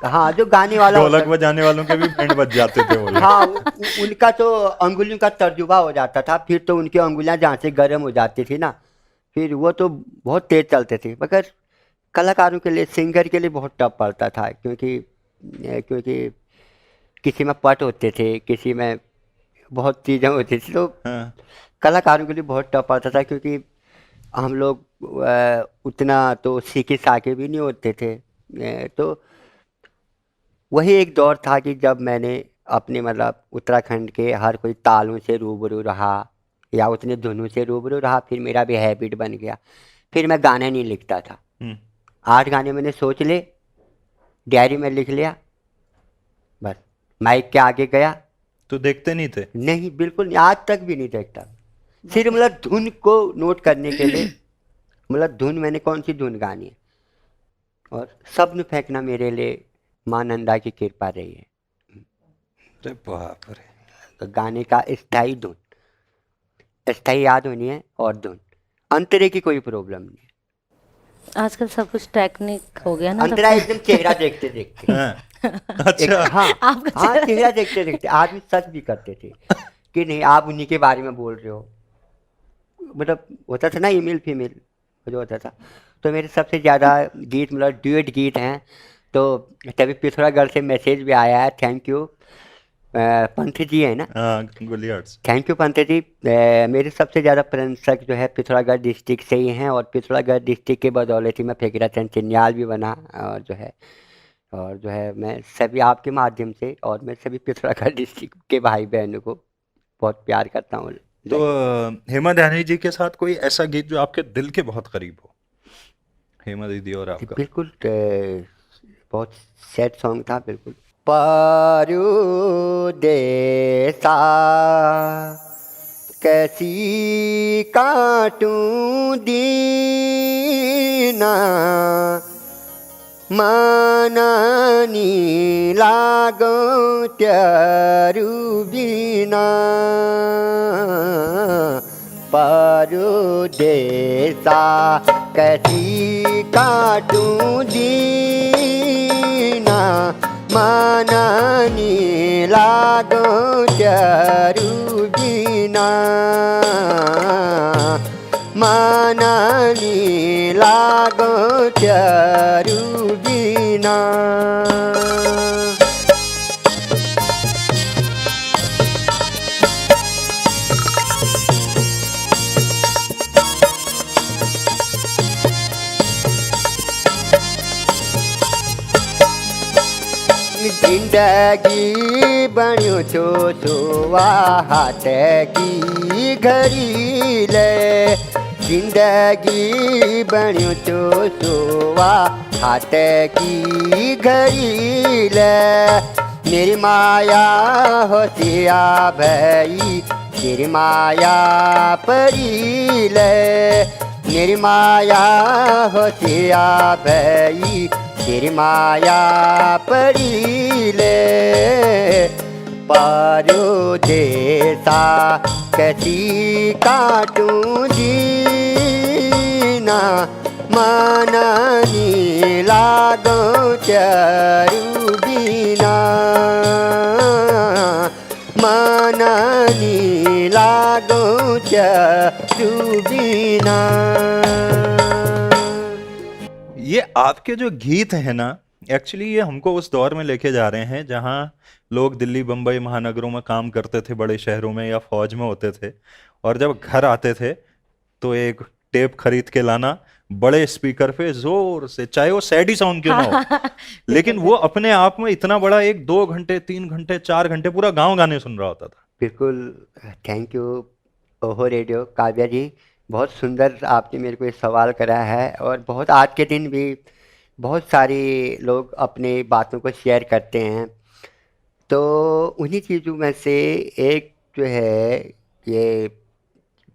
Speaker 5: हाँ जो गाने वाला
Speaker 4: ढोलक बजाने वालों के भी बैंड बज जाते थे वो लोग।
Speaker 5: हाँ उनका तो अंगुलियों का तर्जुबा हो जाता था, फिर तो उनकी अंगुलियां जहाँ से गर्म हो जाती थी ना फिर वो तो बहुत तेज चलते थे। मगर कलाकारों के लिए सिंगर के लिए बहुत टफ पड़ता था क्योंकि किसी में पट होते थे, किसी में बहुत चीज़ें होती थी। तो
Speaker 4: हाँ।
Speaker 5: कलाकारों के लिए बहुत टफ पड़ता था क्योंकि हम लोग उतना तो सीखे साके भी नहीं होते थे। तो वही एक दौर था कि जब मैंने अपने मतलब उत्तराखंड के हर कोई तालों से रूबरू रहा या उतने धुनों से रूबरू रहा, फिर मेरा भी हैबिट बन गया। फिर मैं गाने नहीं लिखता था, 8 गाने मैंने सोच ले, डायरी में लिख लिया, बस माइक के आगे गया।
Speaker 4: तो देखते नहीं थे?
Speaker 5: नहीं बिल्कुल नहीं, आज तक भी नहीं देखता। सिर्फ मतलब धुन को नोट करने के लिए, मतलब धुन मैंने कौन सी धुन गानी है और शब्द फेंकना मेरे लिए माँ नंदा की कृपा रही है।
Speaker 4: अरे बाप रे,
Speaker 5: तो गाने का स्थायी धुन, स्थायी याद होनी है और धुन, अंतरे की कोई प्रॉब्लम नहीं है।
Speaker 3: आजकल सब कुछ टेक्निक हो गया ना, तो
Speaker 5: अंतरा एकदम चेहरा देखते देखते
Speaker 4: अच्छा
Speaker 5: हाँ हाँ चेहरा देखते देखते आदमी सच भी करते थे कि नहीं आप उन्हीं के बारे में बोल रहे हो। मतलब होता था ना ईमेल फीमेल जो होता था, तो मेरे सबसे ज़्यादा गीत मतलब ड्यूएट गीत हैं। तो तभी पिथौरागढ़ से मैसेज भी आया है, थैंक यू पंथ जी है ना,
Speaker 4: गुलियार्ड्स,
Speaker 5: थैंक यू पंथ जी। मेरे सबसे ज़्यादा प्रशंसक जो है पिथौरागढ़ डिस्ट्रिक्ट से ही हैं और पिथौरागढ़ डिस्ट्रिक्ट के बदौलत ही मैं फेकरा चंद चिन्याल भी बना। और जो है मैं सभी आपके माध्यम से और मैं सभी पिथौरागढ़ डिस्ट्रिक्ट के भाई बहनों को बहुत प्यार करता हूँ।
Speaker 4: तो हेमा दानी जी के साथ कोई ऐसा गीत जो आपके दिल के बहुत करीब हो? हेमा दीदी और आपका?
Speaker 5: बिल्कुल बहुत सैड सॉन्ग था बिल्कुल। परदेसा कैसी काटूं दीना मानानी लागो त्यारू बिना परदेसा कैसी काटूं दीना मानानी लागो त्यारू बिना मानानी लागो त्यारू बिना। जिंदगी बण्यो छो सोवा हाथ की घड़ी ले, जिंदगी बण्यो छो सोवा हाथ की घड़ी ले, मेरी माया होशिया भई तेरी माया परी ले, मेरी माया होशिया भई तेरी माया परी ले, पारो देसा कैसी काटूं जीना, मननी लागो चरू बीना, मननी लागो चरू बीना।
Speaker 4: ये आपके जो गीत हैं ना, एक्चुअली ये हमको उस दौर में लेके जा रहे हैं जहाँ लोग दिल्ली बम्बई महानगरों में काम करते थे, बड़े शहरों में या फौज में होते थे, और जब घर आते थे तो एक टेप खरीद के लाना, बड़े स्पीकर पे जोर से, चाहे वो सैडी साउंड क्यों ना हो, लेकिन वो अपने आप में इतना बड़ा, 1-2 घंटे 3 घंटे 4 घंटे पूरा गांव गाने सुन रहा होता था।
Speaker 5: बिल्कुल, थैंक यू ओहो रेडियो। काव्या जी, बहुत सुंदर आपने मेरे को ये सवाल करा है, और बहुत आज के दिन भी बहुत सारे लोग अपनी बातों को शेयर करते हैं। तो उन्हीं चीज़ों में से एक जो है, ये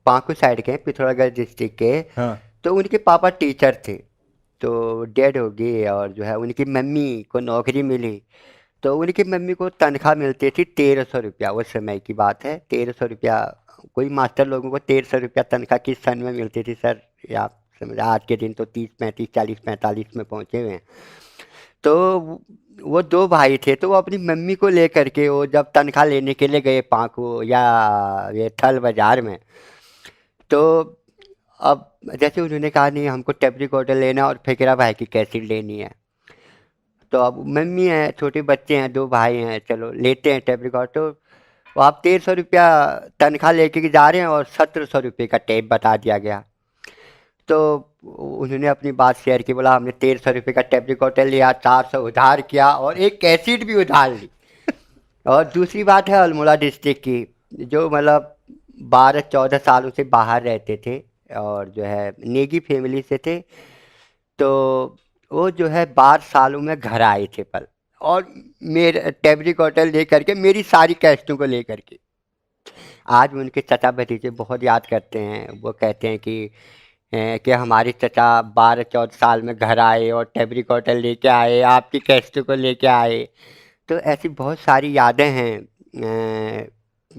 Speaker 5: पांकू साइड के हैं, पिथौरागढ़ डिस्ट्रिक्ट के।
Speaker 4: हाँ।
Speaker 5: तो उनके पापा टीचर थे, तो डेड हो गए, और जो है उनकी मम्मी को नौकरी मिली। तो उनकी मम्मी को तनख्वाह मिलती थी 1300 रुपया, उस समय की बात है। 1300 रुपया, कोई मास्टर लोगों को 1300 रुपया तनख्वाह किस सन में मिलती थी सर, ये आप समझ, आज के दिन तो 30, 35, 40, 45 में पहुँचे हुए हैं। तो वो 2 भाई थे, तो वो अपनी मम्मी को लेकर के वो जब तनख्वाह लेने के लिए गए पांकू या ये थल बाज़ार में, तो अब जैसे उन्होंने कहा नहीं हमको टेप रिकॉर्डर लेना और फ़कीरा भाई की कैसेट लेनी है। तो अब मम्मी है, छोटे बच्चे हैं, 2 भाई हैं, चलो लेते हैं टेप रिकॉर्डर। तो आप 1300 रुपया तनख्वाह लेके जा रहे हैं और 1700 रुपये का टेप बता दिया गया। तो उन्होंने अपनी बात शेयर की, बोला हमने 1300 रुपये का टेप रिकॉर्डर लिया, 400 उधार किया और एक कैसेट भी उधार ली। और दूसरी बात है अल्मोड़ा डिस्ट्रिक्ट की, जो मतलब 12-14 सालों से बाहर रहते थे और जो है नेगी फैमिली से थे। तो वो जो है 12 सालों में घर आए थे पल, और मेरे टेप रिकॉर्डर ले करके, मेरी सारी कैसेटों को ले करके। आज उनके चचा भतीजे बहुत याद करते हैं, वो कहते हैं कि हमारे चचा 12-14 साल में घर आए और टेप रिकॉर्डर लेके आए, आपकी कैसेटों को लेके आए। तो ऐसी बहुत सारी यादें हैं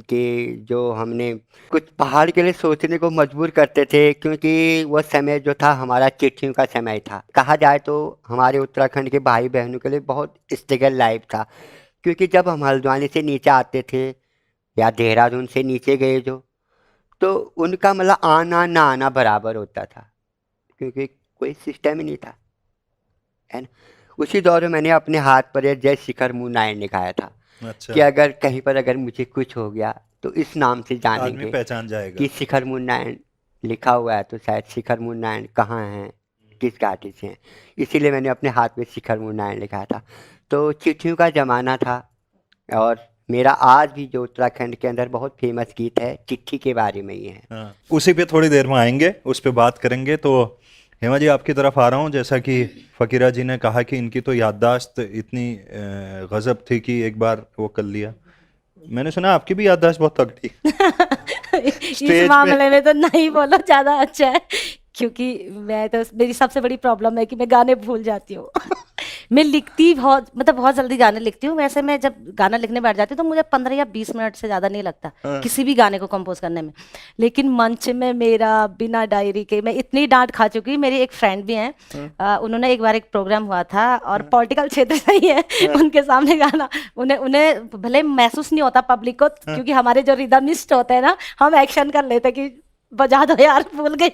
Speaker 5: कि जो हमने कुछ पहाड़ के लिए सोचने को मजबूर करते थे, क्योंकि वो समय जो था हमारा चिट्ठियों का समय था। कहा जाए तो हमारे उत्तराखंड के भाई बहनों के लिए बहुत स्ट्रगल लाइफ था, क्योंकि जब हम हल्द्वानी से नीचे आते थे या देहरादून से नीचे गए जो, तो उनका मतलब आना ना आना बराबर होता था, क्योंकि कोई सिस्टम ही नहीं था, है ना। उसी दौर में मैंने अपने हाथ पर ये जय शिखर मुनायन लिखाया था।
Speaker 4: अच्छा।
Speaker 5: कि अगर कहीं पर अगर मुझे कुछ हो गया तो इस नाम से
Speaker 4: आदमी
Speaker 5: जानेंगे
Speaker 4: पहचान जाएगा
Speaker 5: कि शिखर मुनायन लिखा हुआ है, तो शायद शिखर मुनायन कहाँ हैं, किस घाटी से हैं, इसीलिए मैंने अपने हाथ में शिखर मुनायन लिखा था। तो चिट्ठियों का ज़माना था, और मेरा आज भी जो उत्तराखंड के अंदर बहुत फेमस गीत है चिट्ठी के बारे में ही है।
Speaker 4: हाँ, उसी पे थोड़ी देर में आएंगे, उस पे बात करेंगे। तो हेमा जी आपकी तरफ आ रहा हूँ। जैसा कि फ़कीरा जी ने कहा कि इनकी तो याददाश्त इतनी गजब थी कि एक बार वो कर लिया। मैंने सुना आपकी भी याददाश्त बहुत तगड़ी
Speaker 3: इस मामले में तो नहीं बोलो ज्यादा अच्छा है, क्योंकि मैं तो, मेरी सबसे बड़ी प्रॉब्लम है कि मैं गाने भूल जाती हूँ। मैं लिखती बहुत, मतलब बहुत जल्दी गाने लिखती हूँ। वैसे मैं जब गाना लिखने बैठ जाती हूँ तो मुझे 15 या 20 मिनट से ज़्यादा नहीं लगता किसी भी गाने को कंपोज करने में। लेकिन मंच में मेरा बिना डायरी के, मैं इतनी डांट खा चुकी। मेरी एक फ्रेंड भी हैं, उन्होंने एक बार एक प्रोग्राम हुआ था और पॉलिटिकल क्षेत्र से ही है, उनके सामने गाना, उन्हें भले महसूस नहीं होता पब्लिक को, क्योंकि हमारे जो रिदमिस्ट होते हैं ना, हम एक्शन कर लेते कि बजा दो यार, भूल गए।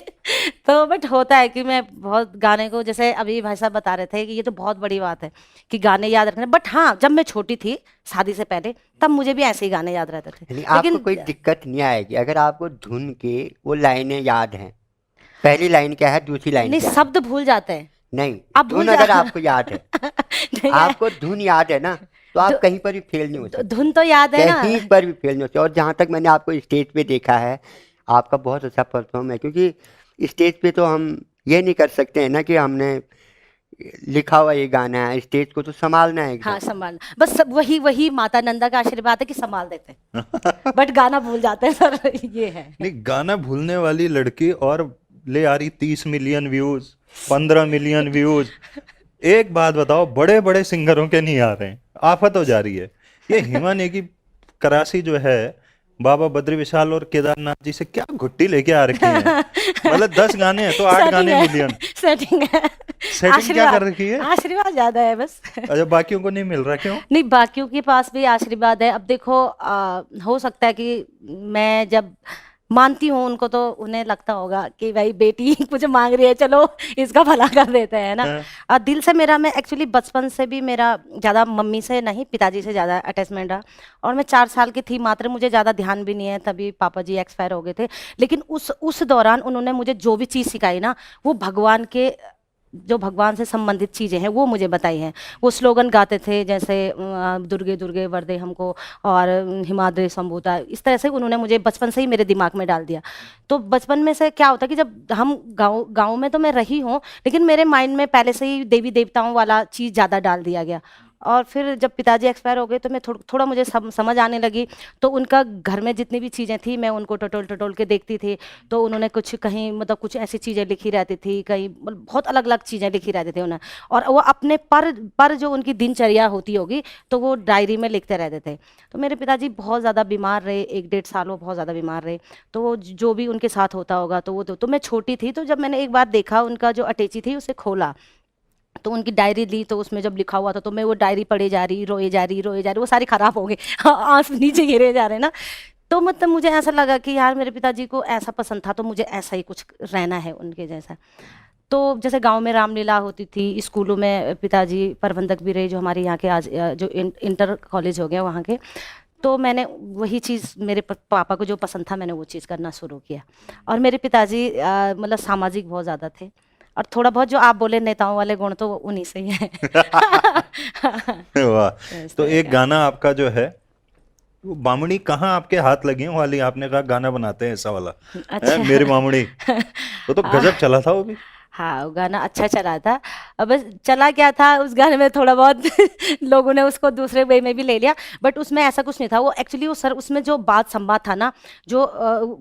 Speaker 3: तो बट होता है कि मैं बहुत गाने को, जैसे अभी भाई साहब बता रहे थे कि ये तो बहुत बड़ी बात है कि गाने याद रखना। बट हाँ, जब मैं छोटी थी शादी से पहले, तब मुझे भी ऐसे ही गाने याद रहते थे।
Speaker 5: लेकिन आपको कोई दिक्कत नहीं आएगी अगर आपको धुन के वो लाइनें याद हैं। पहली लाइन क्या है, दूसरी लाइन
Speaker 3: नहीं,
Speaker 5: क्या है?
Speaker 3: शब्द भूल जाते हैं।
Speaker 5: नहीं,
Speaker 3: आप
Speaker 5: धुन अगर आपको याद है, आपको धुन याद है ना, तो आप कहीं पर भी फेल नहीं हो सकते,
Speaker 3: धुन तो याद है ना।
Speaker 5: कहीं पर भी फेल नहीं होते। और जहाँ तक मैंने आपको स्टेज पे देखा है, आपका बहुत अच्छा परफॉर्म है, क्योंकि स्टेज पे तो हम ये नहीं कर सकते हैं ना कि हमने लिखा हुआ ये गाना है, स्टेज को तो संभालना है एकदम।
Speaker 3: हाँ संभालना, बस सब वही माता नंदा का आशीर्वाद है कि संभाल देते हैं बट गाना भूल जाते हैं सर, ये है।
Speaker 4: नहीं, गाना भूलने वाली लड़की और ले आ रही 30 मिलियन व्यूज, 15 मिलियन व्यूज। एक बात बताओ, बड़े बड़े सिंगरों के नहीं आ रहे हैं, आफत हो जा रही है। ये हेमा नेगी करासी जो है, बाबा बद्री विशाल और केदारनाथ जी से क्या घुट्टी लेके आ रखी है। मतलब 10 गाने हैं तो 8 गाने मिलियन।
Speaker 3: सेटिंग है,
Speaker 4: सेटिंग क्या कर रखी है?
Speaker 3: आशीर्वाद ज्यादा है बस।
Speaker 4: अच्छा, बाकियों को नहीं मिल रहा, क्यों?
Speaker 3: नहीं, बाकियों के पास भी आशीर्वाद है। अब देखो हो सकता है कि मैं जब मानती हूँ उनको तो उन्हें लगता होगा कि भाई बेटी कुछ मांग रही है, चलो इसका भला कर देते हैं ना। और दिल से मेरा, मैं एक्चुअली बचपन से भी मेरा ज़्यादा मम्मी से नहीं पिताजी से ज़्यादा अटैचमेंट रहा। और मैं 4 साल की थी मात्र, मुझे ज़्यादा ध्यान भी नहीं है, तभी पापा जी एक्सपायर हो गए थे। लेकिन उस दौरान उन्होंने मुझे जो भी चीज़ सिखाई ना, वो जो भगवान से संबंधित चीज़ें हैं वो मुझे बताई हैं। वो स्लोगन गाते थे जैसे दुर्गे दुर्गे वरदे हमको, और हिमाद्री संभूता, इस तरह से उन्होंने मुझे बचपन से ही मेरे दिमाग में डाल दिया। तो बचपन में से क्या होता है कि जब हम गाँव में तो मैं रही हूँ, लेकिन मेरे माइंड में पहले से ही देवी देवताओं वाला चीज़ ज़्यादा डाल दिया गया। और फिर जब पिताजी एक्सपायर हो गए तो मैं थोड़ा मुझे समझ आने लगी। तो उनका घर में जितनी भी चीज़ें थी मैं उनको टटोल के देखती थी। तो उन्होंने कुछ कहीं मतलब कुछ ऐसी चीज़ें लिखी रहती थी, कहीं बहुत अलग अलग चीज़ें लिखी रहती थी उन्हें। और वो अपने पर जो उनकी दिनचर्या होती होगी तो वो डायरी में लिखते रहते थे। तो मेरे पिताजी बहुत ज़्यादा बीमार रहे, 1-1.5 साल वो बहुत ज़्यादा बीमार रहे। तो वो जो भी उनके साथ होता होगा तो वो तो मैं छोटी थी। तो जब मैंने एक बार देखा उनका जो अटैची थी उसे खोला, तो उनकी डायरी ली, तो उसमें जब लिखा हुआ था तो मैं वो डायरी पढ़े जा रही, रोए जा रही, वो सारी खराब हो गई, आंसू नीचे गिरे जा रहे ना। तो मतलब मुझे ऐसा लगा कि यार मेरे पिताजी को ऐसा पसंद था तो मुझे ऐसा ही कुछ रहना है उनके जैसा। तो जैसे गांव में रामलीला होती थी, स्कूलों में पिताजी प्रबंधक भी रहे, जो हमारे यहाँ के आज जो इंटर कॉलेज हो गया वहाँ के। तो मैंने वही चीज़, मेरे पापा को जो पसंद था मैंने वो चीज़ करना शुरू किया। और मेरे पिताजी मतलब सामाजिक बहुत ज़्यादा थे, और थोड़ा बहुत जो आप बोले नेताओं वाले गुण तो उन्हीं से ही है।
Speaker 4: वाह। तो एक गाना आपका जो है वो बामणी कहाँ आपके हाथ लगी है वाली, आपने कहा गाना बनाते हैं ऐसा वाला।
Speaker 3: अच्छा।
Speaker 4: मेरी मामणी, वो तो गजब चला था वो भी।
Speaker 3: हाँ, वो गाना अच्छा चला था। अब बस चला क्या था उस गाने में, थोड़ा बहुत लोगों ने उसको दूसरे वे में भी ले लिया, बट उसमें ऐसा कुछ नहीं था। वो एक्चुअली उसमें जो बात संवाद था ना, जो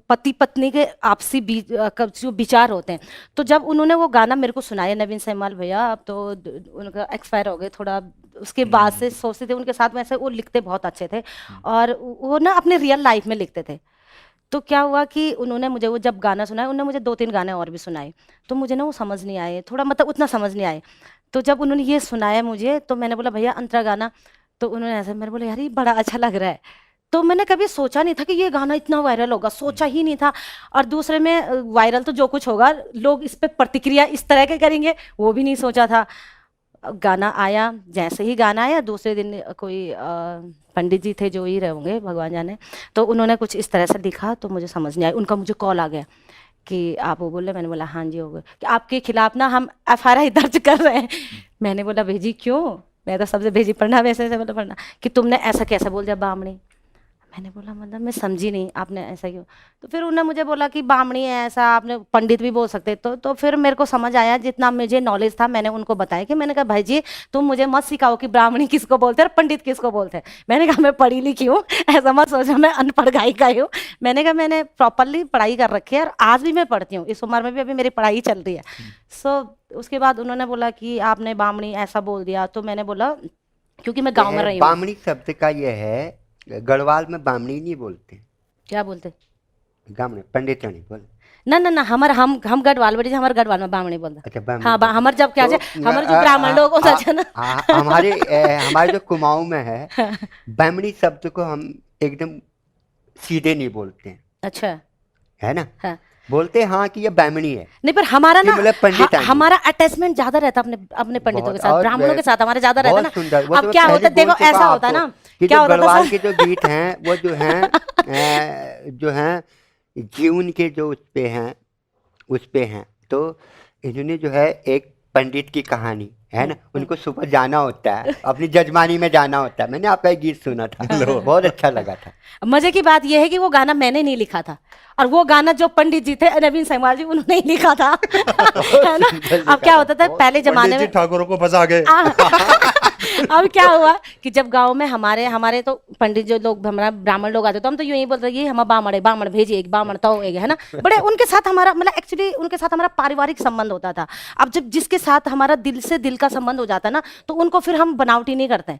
Speaker 3: पति पत्नी के आपसी जो विचार होते हैं। तो जब उन्होंने वो गाना मेरे को सुनाया, नवीन सैमाल भैया, अब तो उनका एक्सपायर हो गए थोड़ा, उसके बाद से सोचते थे उनके साथ, वैसे वो लिखते बहुत अच्छे थे, और वो ना अपने रियल लाइफ में लिखते थे। तो क्या हुआ कि उन्होंने मुझे वो जब गाना सुनाया, उन्होंने मुझे 2-3 गाने और भी सुनाए, तो मुझे ना वो समझ नहीं आए, थोड़ा मतलब उतना समझ नहीं आए। तो जब उन्होंने ये सुनाया मुझे, तो मैंने बोला भैया अंतरा गाना। तो उन्होंने ऐसा, मैंने बोला यार ये बड़ा अच्छा लग रहा है। तो मैंने कभी सोचा नहीं था कि ये गाना इतना वायरल होगा, सोचा ही नहीं था। और दूसरे में वायरल तो जो कुछ होगा, लोग इस पर प्रतिक्रिया इस तरह के करेंगे, वो भी नहीं सोचा था। गाना आया, जैसे ही गाना आया दूसरे दिन कोई पंडित जी थे जो ही रहे होंगे भगवान जाने, तो उन्होंने कुछ इस तरह से लिखा, तो मुझे समझ नहीं आया। उनका मुझे कॉल आ गया कि आप वो बोले, मैंने बोला हाँ जी हो गए, कि आपके खिलाफ ना हम FIR दर्ज कर रहे हैं। मैंने बोला भेजी क्यों, मैं तो सबसे भेजी पढ़ना, वैसे ऐसे मतलब पढ़ना, कि तुमने ऐसा कैसे बोल दिया बामणी। मैंने बोला मतलब मैं समझी नहीं, आपने ऐसा क्यों। तो फिर उन्होंने मुझे बोला कि बामणी है ऐसा, आपने पंडित भी बोल सकते। तो फिर मेरे को समझ आया, जितना मुझे नॉलेज था मैंने उनको बताया, कि मैंने कहा भाई जी तुम मुझे मत सिखाओ कि ब्राह्मणी किसको बोलते हैं और पंडित किसको बोलते हैं। मैंने कहा मैं पढ़ी लिखी हूँ, ऐसा मत सोचो मैं अनपढ़ गायिका हूँ। मैंने कहा मैंने प्रॉपरली पढ़ाई कर रखी है, और आज भी मैं पढ़ती हूँ, इस उम्र में भी अभी मेरी पढ़ाई चल रही है। सो उसके बाद उन्होंने बोला कि आपने बामणी ऐसा बोल दिया। तो मैंने बोला क्योंकि मैं गाँव में रही हूँ।
Speaker 5: बामणी शब्द का ये है, गढ़वाल में बामणी नहीं बोलते,
Speaker 3: क्या बोलते,
Speaker 5: गामने पंडितनी बोल।
Speaker 3: ना हम गढ़वाल बड़ी, हमारे गढ़वाल में बामणी बोलते।
Speaker 5: अच्छा, बामणी
Speaker 3: हाँ, हमारे जब क्या
Speaker 5: तो
Speaker 3: हमारे जो ब्राह्मण लोग होता है ना,
Speaker 5: हमारे जो कुमाऊं में है, बामणी शब्द को हम एकदम सीधे नहीं बोलते हैं।
Speaker 3: अच्छा
Speaker 5: है ना।
Speaker 3: हाँ।
Speaker 5: बोलते हाँ कि ये बामणी है,
Speaker 3: नहीं, पर हमारा ना
Speaker 5: मतलब पंडित
Speaker 3: हमारा अटैचमेंट ज्यादा रहता है अपने पंडितों के साथ, ब्राह्मणों के साथ हमारे ज्यादा रहता है ना।
Speaker 5: सुंदर।
Speaker 3: अब क्या होता है देखो, ऐसा होता है ना, क्या होता
Speaker 5: गढ़वाल
Speaker 3: है
Speaker 5: के जो गीत हैं वो जो हैं जीवन के जो उस पे हैं, तो इन्होंने जो है एक पंडित की कहानी है ना, उनको सुबह जाना होता है, अपनी जजमानी में जाना होता है। मैंने आपका एक गीत सुना था, बहुत अच्छा लगा था।
Speaker 3: मजे की बात यह है कि वो गाना मैंने नहीं लिखा था, और वो गाना जो पंडित जी थे नवीन संगवाल जी उन्होंने ही लिखा था। है ना। अब क्या होता था पहले जमाने
Speaker 4: पंडित जी
Speaker 3: में,
Speaker 4: ठाकुरों को फंसा गए।
Speaker 3: अब क्या हुआ कि जब गांव में हमारे तो पंडित जो लोग हमारा ब्राह्मण लोग आते तो हम तो यूं ही बोलते ये हम बामण भेजिए, एक बामण तो एक है ना, बड़े उनके साथ हमारा मतलब एक्चुअली उनके साथ हमारा पारिवारिक संबंध होता था। अब जब जिसके साथ हमारा दिल से दिल का संबंध हो जाता है ना, तो उनको फिर हम बनावटी नहीं करते हैं।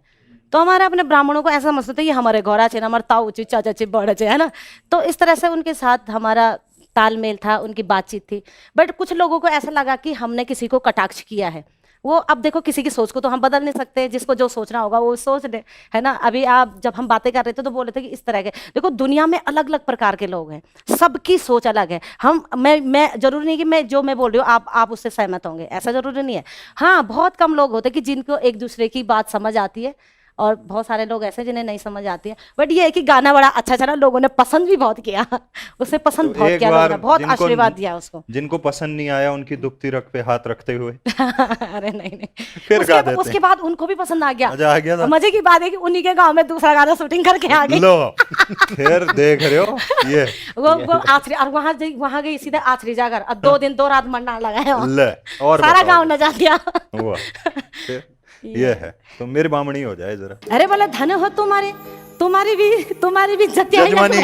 Speaker 3: तो हमारे अपने ब्राह्मणों को ऐसा समझते थे ये हमारे गौरा चे हमारे ताऊ चे चाचा चे बड़ा चे है ना, तो इस तरह से उनके साथ हमारा तालमेल था, उनकी बातचीत थी। बट कुछ लोगों को ऐसा लगा कि हमने किसी को कटाक्ष किया है। वो अब देखो किसी की सोच को तो हम बदल नहीं सकते, जिसको जो सोचना होगा वो सोच ले, है ना। अभी आप जब हम बातें कर रहे थे तो बोल रहे थे कि इस तरह के देखो दुनिया में अलग अलग प्रकार के लोग हैं, सबकी सोच अलग है। मैं जरूरी नहीं कि मैं बोल रही हूँ आप उससे सहमत होंगे, ऐसा जरूरी नहीं है। हाँ, बहुत कम लोग होते कि जिनको एक दूसरे की बात समझ आती है, और बहुत सारे लोग ऐसे जिन्हें नहीं समझ आती है। बट ये है कि गाना बड़ा अच्छा चला, लोगों ने पसंद भी बहुत किया, उसे पसंद
Speaker 4: तो
Speaker 3: बहुत
Speaker 4: एक
Speaker 3: किया,
Speaker 4: बार
Speaker 3: लोगों ने बहुत
Speaker 4: जिनको-
Speaker 3: आशीर्वाद दिया उसको।
Speaker 4: जिनको पसंद नहीं आया उनकी दुखती रख पे हाथ रखते हुए
Speaker 3: अरे नहीं
Speaker 4: फिर गा देते
Speaker 3: उसके बाद उनको भी पसंद आ गया।
Speaker 4: मजा आ गया था।
Speaker 3: मजे की बात है कि उन्हीं के गांव में दूसरा गाना शूटिंग करके आ गई।
Speaker 4: लो फिर देख रहे हो ये
Speaker 3: वो आखिरी, और वहां गई सीधे आखिरी जाकर, और 2 दिन 2 रात मरना लगाया वहाँ।
Speaker 4: ले और
Speaker 3: सारा
Speaker 4: बताओ।
Speaker 3: गांव नचा दिया।
Speaker 4: हुआ फिर ये है तो मेरी बामणी हो जाए जरा।
Speaker 3: अरे बोले धन हो तुम्हारी भी
Speaker 4: जजमानी।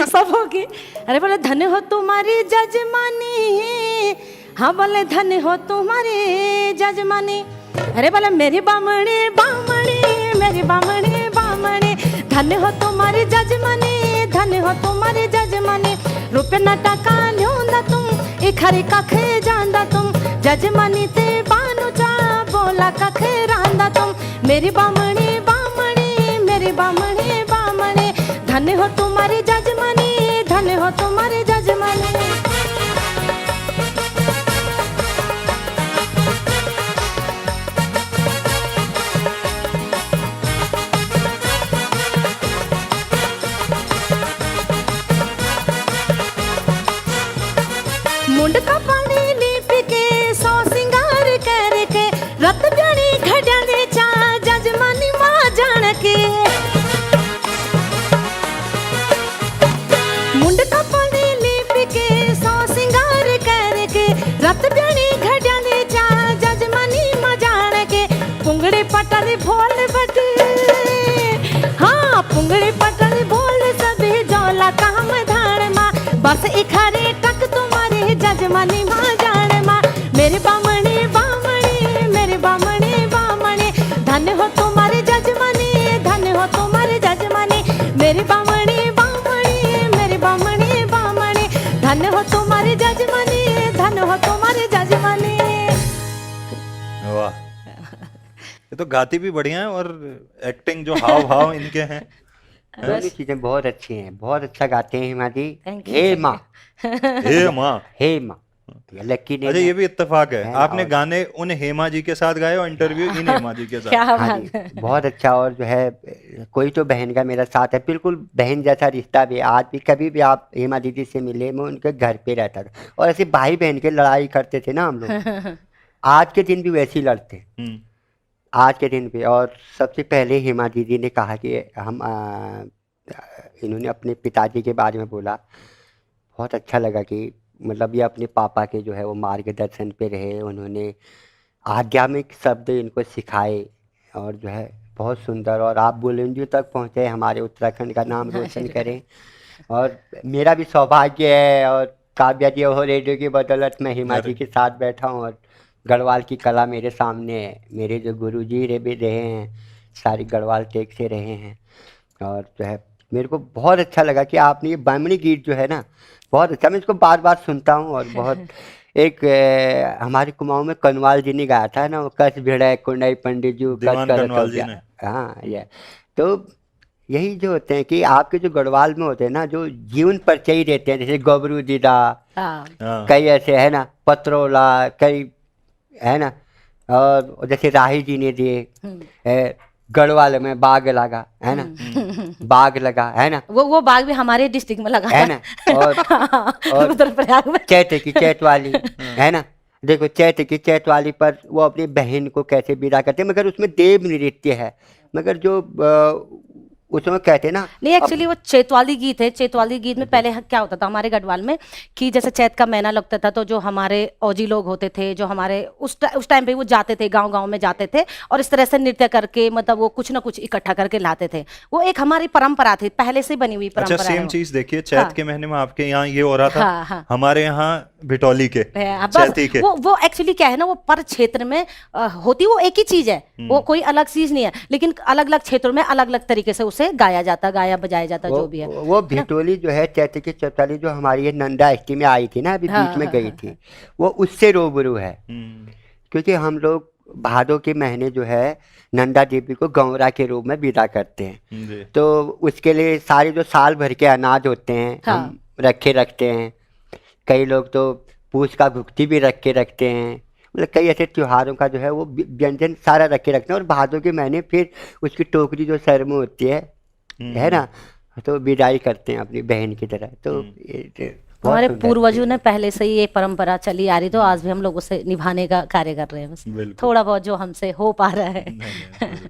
Speaker 3: सब होगी। अरे बोले धन हो तुम्हारी जजमानी, हाँ बोले धन हो तुम्हारी जजमानी। अरे बोले मेरी बामणी मेरी बामणी, धन हो तुम्हारी जजमानी, धन हो तुम्हारी जजमानी। रुपये न टका ल्योंदा तुम, एक हरी कखे जांदा तुम, जजमानी ते बानु चा बोला कखे रांदा तुम। मेरी बामणी मेरी बामणी, धन हो तुम्हारी जजमानी, धन हो तुम्हारी जजमानी। मुंड का पानी लीप के 100 सिंगार करके, रत ब्याणी घड़िया दे चा जजमानी मां जान के। मुंड का पानी लीप के 100 सिंगार करके, रत ब्याणी घड़िया दे चा जजमानी मां जान के। पुंगड़े पटल भोल बटे, हाँ पुंगड़े पटल भोल सभी जौला काम धान मां, बस इखारे टक तुम्हारे जजमानी मां जान मां। मेरी बामणी मेरी बामणी, धन हो तुम्हारी जजमानी, धन हो तुम्हारी जजमानी। मेरी बामणी मेरी बामणी, धन हो तुम्हारी जजमानी, धन हो तुम्हारी जजमानी।
Speaker 4: वाह ये तो गाती भी बढ़िया है और एक्टिंग जो हाव भाव इनके हैं।
Speaker 5: दोनों चीजें बहुत अच्छी हैं, बहुत अच्छा गाते हैं हेमा जी।
Speaker 3: Thank you.
Speaker 5: हे माँ,
Speaker 4: हे माँ।
Speaker 5: हेमा ये लकी ने
Speaker 4: अच्छा ये भी इत्तेफाक है
Speaker 5: है
Speaker 4: आपने
Speaker 5: और-
Speaker 4: गाने उन हेमा जी के साथ गाए और इंटरव्यू इन हेमा जी के साथ।
Speaker 3: क्या
Speaker 5: हाँ
Speaker 3: बात
Speaker 5: जी,
Speaker 3: है।
Speaker 5: बहुत अच्छा। और जो है कोई तो बहन का मेरा साथ है, बिल्कुल बहन जैसा रिश्ता भी। आज भी कभी भी आप हेमा दीदी से मिले, मैं उनके घर पे रहता था, और ऐसे भाई बहन के लड़ाई करते थे ना हम लोग। आज के दिन भी वैसे ही लड़ते, आज के दिन भी। और सबसे पहले हेमा दीदी ने कहा कि हम इन्होंने अपने पिताजी के बारे में बोला, बहुत अच्छा लगा कि मतलब ये अपने पापा के जो है वो मार्गदर्शन पे रहे, उन्होंने आध्यात्मिक शब्द इनको सिखाए, और जो है बहुत सुंदर। और आप बुलंदियों तक पहुँचे, हमारे उत्तराखंड का नाम रोशन करें। और मेरा भी सौभाग्य है, और काव्या जी और रेडियो की बदौलत मैं हेमा जी के साथ बैठा हूँ, और गढ़वाल की कला मेरे सामने है। मेरे जो गुरुजी भी रहे हैं सारी गढ़वाल टेक से रहे हैं। और जो है मेरे को बहुत अच्छा लगा कि आपने ये बामणी गीत जो है ना, बहुत अच्छा, मैं इसको बार बार सुनता हूँ। और बहुत एक हमारे कुमाऊं में कनवाल जी ने गाया था ना, वो कस भिड़ा कुंडई पंडित जी
Speaker 4: दीवान कनवाल जी ने।
Speaker 5: हाँ ये तो यही जो होते हैं कि आपके जो गढ़वाल में होते हैं ना, जो जीवन परिचय रहते हैं, जैसे गबरू दीदा,
Speaker 3: हाँ।
Speaker 4: हाँ।
Speaker 5: कई ऐसे है ना, पत्रोला, कई है ना, और जैसे राही जी ने दिए, गढ़वाल में बाग लगा है ना, बाग लगा है ना,
Speaker 3: वो बाग भी हमारे डिस्ट्रिक्ट में लगा
Speaker 5: है ना, और
Speaker 3: रुद्रप्रयाग में।
Speaker 5: चैत की चैत वाली है ना, देखो चैत वाली पर वो अपनी बहन को कैसे विदा करते हैं, मगर उसमें देव नृत्य है, मगर जो उसमें कहते हैं ना।
Speaker 3: नहीं, एक्चुअली वो चैतवाली गीत है। चैतवाली गीत में पहले क्या होता था हमारे गढ़वाल में कि जैसे चैत का महीना लगता था तो जो हमारे औजी लोग होते थे, जो हमारे उस टाइम पे वो जाते थे, गांव गांव में जाते थे और इस तरह से नृत्य करके मतलब वो कुछ ना कुछ इकट्ठा करके लाते थे। वो एक हमारी परंपरा थी, पहले से बनी हुई
Speaker 4: अच्छा,
Speaker 3: परंपरा है
Speaker 4: सेम
Speaker 3: वो।
Speaker 4: चीज देखिए, चैत
Speaker 3: हाँ।
Speaker 4: के महीने में आपके यहाँ ये हो रहा था,
Speaker 3: हाँ, हाँ।
Speaker 4: हमारे यहाँ भिटौली के
Speaker 3: बस
Speaker 4: चैती के।
Speaker 3: वो एक्चुअली क्या है ना, वो पर क्षेत्र में होती वो एक ही चीज है, वो कोई अलग चीज नहीं है, लेकिन अलग अलग क्षेत्रों में अलग अलग तरीके से उसे गाया बजाया जाता जो भी है।
Speaker 5: वो भिटोली जो है चैत की चौताली जो हमारी ये नंदा एसटी में आई थी ना, अभी
Speaker 3: हाँ,
Speaker 5: बीच में
Speaker 3: हाँ,
Speaker 5: गई
Speaker 3: हाँ,
Speaker 5: थी, वो उससे रूबरू है।
Speaker 4: हम्म,
Speaker 5: क्योंकि हम लोग भादों के महीने जो है नंदा देवी को गौरा के रूप में विदा करते हैं,
Speaker 4: जी।
Speaker 5: तो उसके लिए सारे जो साल भर के अनाज होते हैं
Speaker 3: हाँ।
Speaker 5: हम रखते हैं। कई लोग तो पूछ का भुगती भी रखते हैं, मतलब कई ऐसे त्योहारों का जो है वो व्यंजन सारा रखते हैं। और भादों के महीने फिर उसकी टोकरी जो सर में होती है ना, तो विदाई करते हैं अपनी बहन की तरह। तो ये बहुत
Speaker 3: हमारे
Speaker 5: सुंदर
Speaker 3: पूर्वजों ने पहले से ही ये परंपरा चली आ रही, तो आज भी हम लोग उसे निभाने का कार्य कर रहे हैं, बस
Speaker 4: बिल्कुल।
Speaker 3: थोड़ा बहुत जो हमसे हो पा रहा है।
Speaker 4: नहीं, बिल्कुल।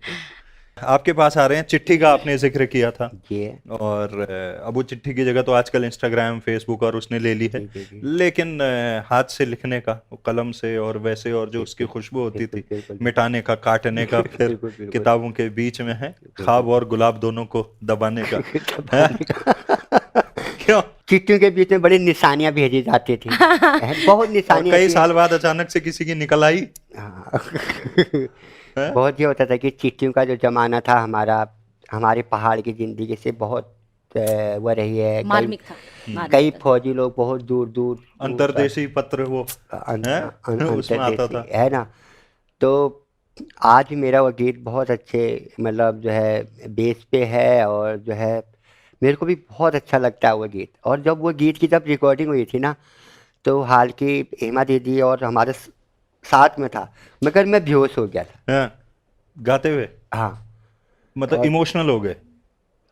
Speaker 4: आपके पास आ रहे हैं, चिट्ठी का आपने जिक्र किया था,
Speaker 5: ये
Speaker 4: और अब वो चिट्ठी की जगह तो आजकल इंस्टाग्राम, फेसबुक और उसने ले ली है,
Speaker 5: जी।
Speaker 4: लेकिन हाथ से लिखने का, वो कलम से और वैसे, और जो उसकी खुशबू होती थी,
Speaker 5: बिल्कुल।
Speaker 4: मिटाने का, काटने का, फिर
Speaker 5: बिल्कुल।
Speaker 4: किताबों के बीच में है ख्वाब और गुलाब दोनों को दबाने का। क्यों?
Speaker 5: चिट्ठियों के बीच में बड़ी निशानियां भेजी जाती थी, बहुत
Speaker 4: और
Speaker 5: निशानियां
Speaker 4: कई
Speaker 5: थी।
Speaker 4: साल बाद अचानक से किसी की निकल आई।
Speaker 5: हाँ।
Speaker 4: हैं?
Speaker 5: बहुत ये होता था कि चिट्ठियों का जो जमाना था हमारे पहाड़ की जिंदगी से बहुत वो रही है।
Speaker 3: मार्मिक था,
Speaker 5: कई
Speaker 3: मार्मिक था।
Speaker 5: फौजी लोग बहुत दूर
Speaker 4: अंतर्देशी पत्र वो उसमें आता था।
Speaker 5: है ना। तो आज मेरा वो गीत बहुत अच्छे मतलब जो है बेस पे है, और जो है मेरे को भी बहुत अच्छा लगता है वो गीत। और जब वो गीत की जब रिकॉर्डिंग हुई थी ना, तो हाल की हेमा दीदी और हमारे साथ में था, मगर मैं बेहोश हो गया था।
Speaker 4: हैं? गाते हुए
Speaker 5: हाँ
Speaker 4: मतलब इमोशनल हो गए।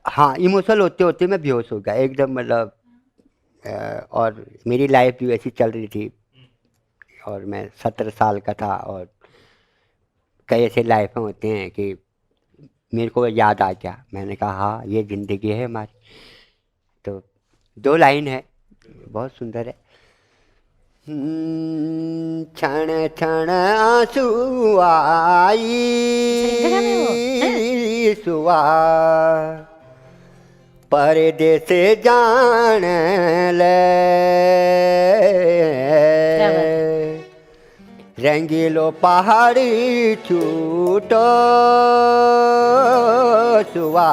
Speaker 5: हाँ, इमोशनल होते होते मैं बेहोश हो गया एकदम, मतलब और मेरी लाइफ भी वैसी चल रही थी, और मैं 17 साल का था। और कई ऐसे लाइफ होते हैं कि मेरे को याद आ गया, मैंने कहा हाँ ये ज़िंदगी है हमारी। तो 2 लाइन है, बहुत सुंदर है। क्षण क्षण आंसू आई सुआ, परदेस जान ले,
Speaker 3: क्या बात
Speaker 5: रंगीलो पहाड़ी छूटो सुआ,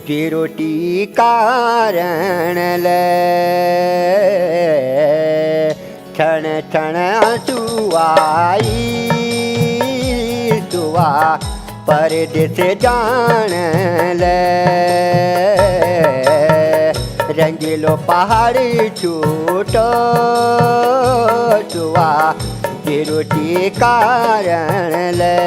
Speaker 5: जी रोटी कारण ले, क्षण क्षण आंसू आई सुआ, परदेस जान ले, रंगीलो पहाड़ी छूटो सुआ, जी रोटी कारण ले।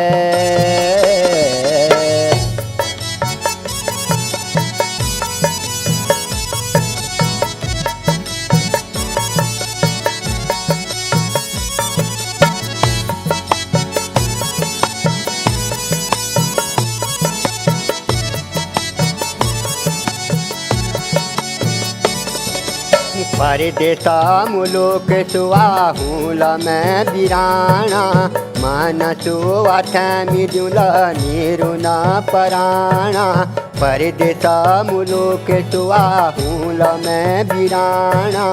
Speaker 5: परदेसा मुलुक सुआहूल में बिराना, मन सुअथ मिजुल निरुना पराना, परदेसा मुलुक सुआहूल में बिराना,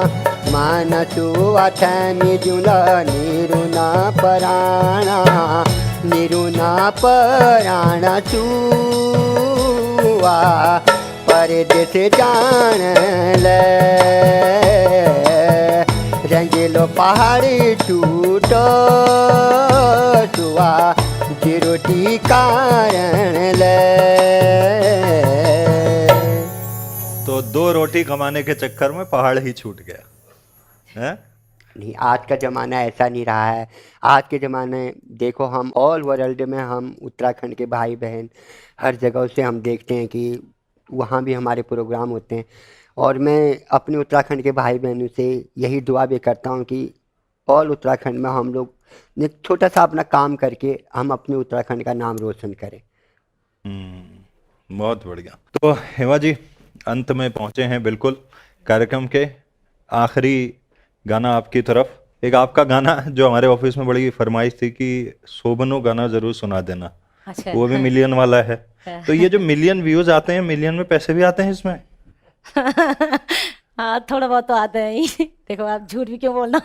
Speaker 5: मन सुअथ मिजुल निरुना पराना, निरुना पराना सुआ, परदेस जान ले, रंगीलो पहाड़ी टूटो सुआ, जी रोटी कारण ले।
Speaker 4: तो 2 रोटी कमाने के चक्कर में पहाड़ ही छूट गया है।
Speaker 5: नहीं, आज का ज़माना ऐसा नहीं रहा है। आज के ज़माने देखो, हम ऑल वर्ल्ड में हम उत्तराखंड के भाई बहन हर जगह से हम देखते हैं कि वहाँ भी हमारे प्रोग्राम होते हैं। और मैं अपने उत्तराखंड के भाई बहनों से यही दुआ भी करता हूँ कि ऑल उत्तराखंड में हम लोग ने छोटा सा अपना काम करके हम अपने उत्तराखंड का नाम रोशन करें।
Speaker 4: बहुत बढ़िया। तो हेमा जी, अंत में पहुंचे हैं बिल्कुल कार्यक्रम के। आखिरी गाना आपकी तरफ, एक आपका गाना जो हमारे ऑफिस में बड़ी फरमाइश थी कि शोभनो गाना जरूर सुना देना,
Speaker 3: अच्छा
Speaker 4: वो भी मिलियन वाला है। तो ये जो मिलियन व्यूज आते हैं, मिलियन में पैसे भी आते हैं इसमें?
Speaker 3: हाँ, थोड़ा बहुत तो आते हैं ही। देखो आप झूठ भी क्यों बोलना।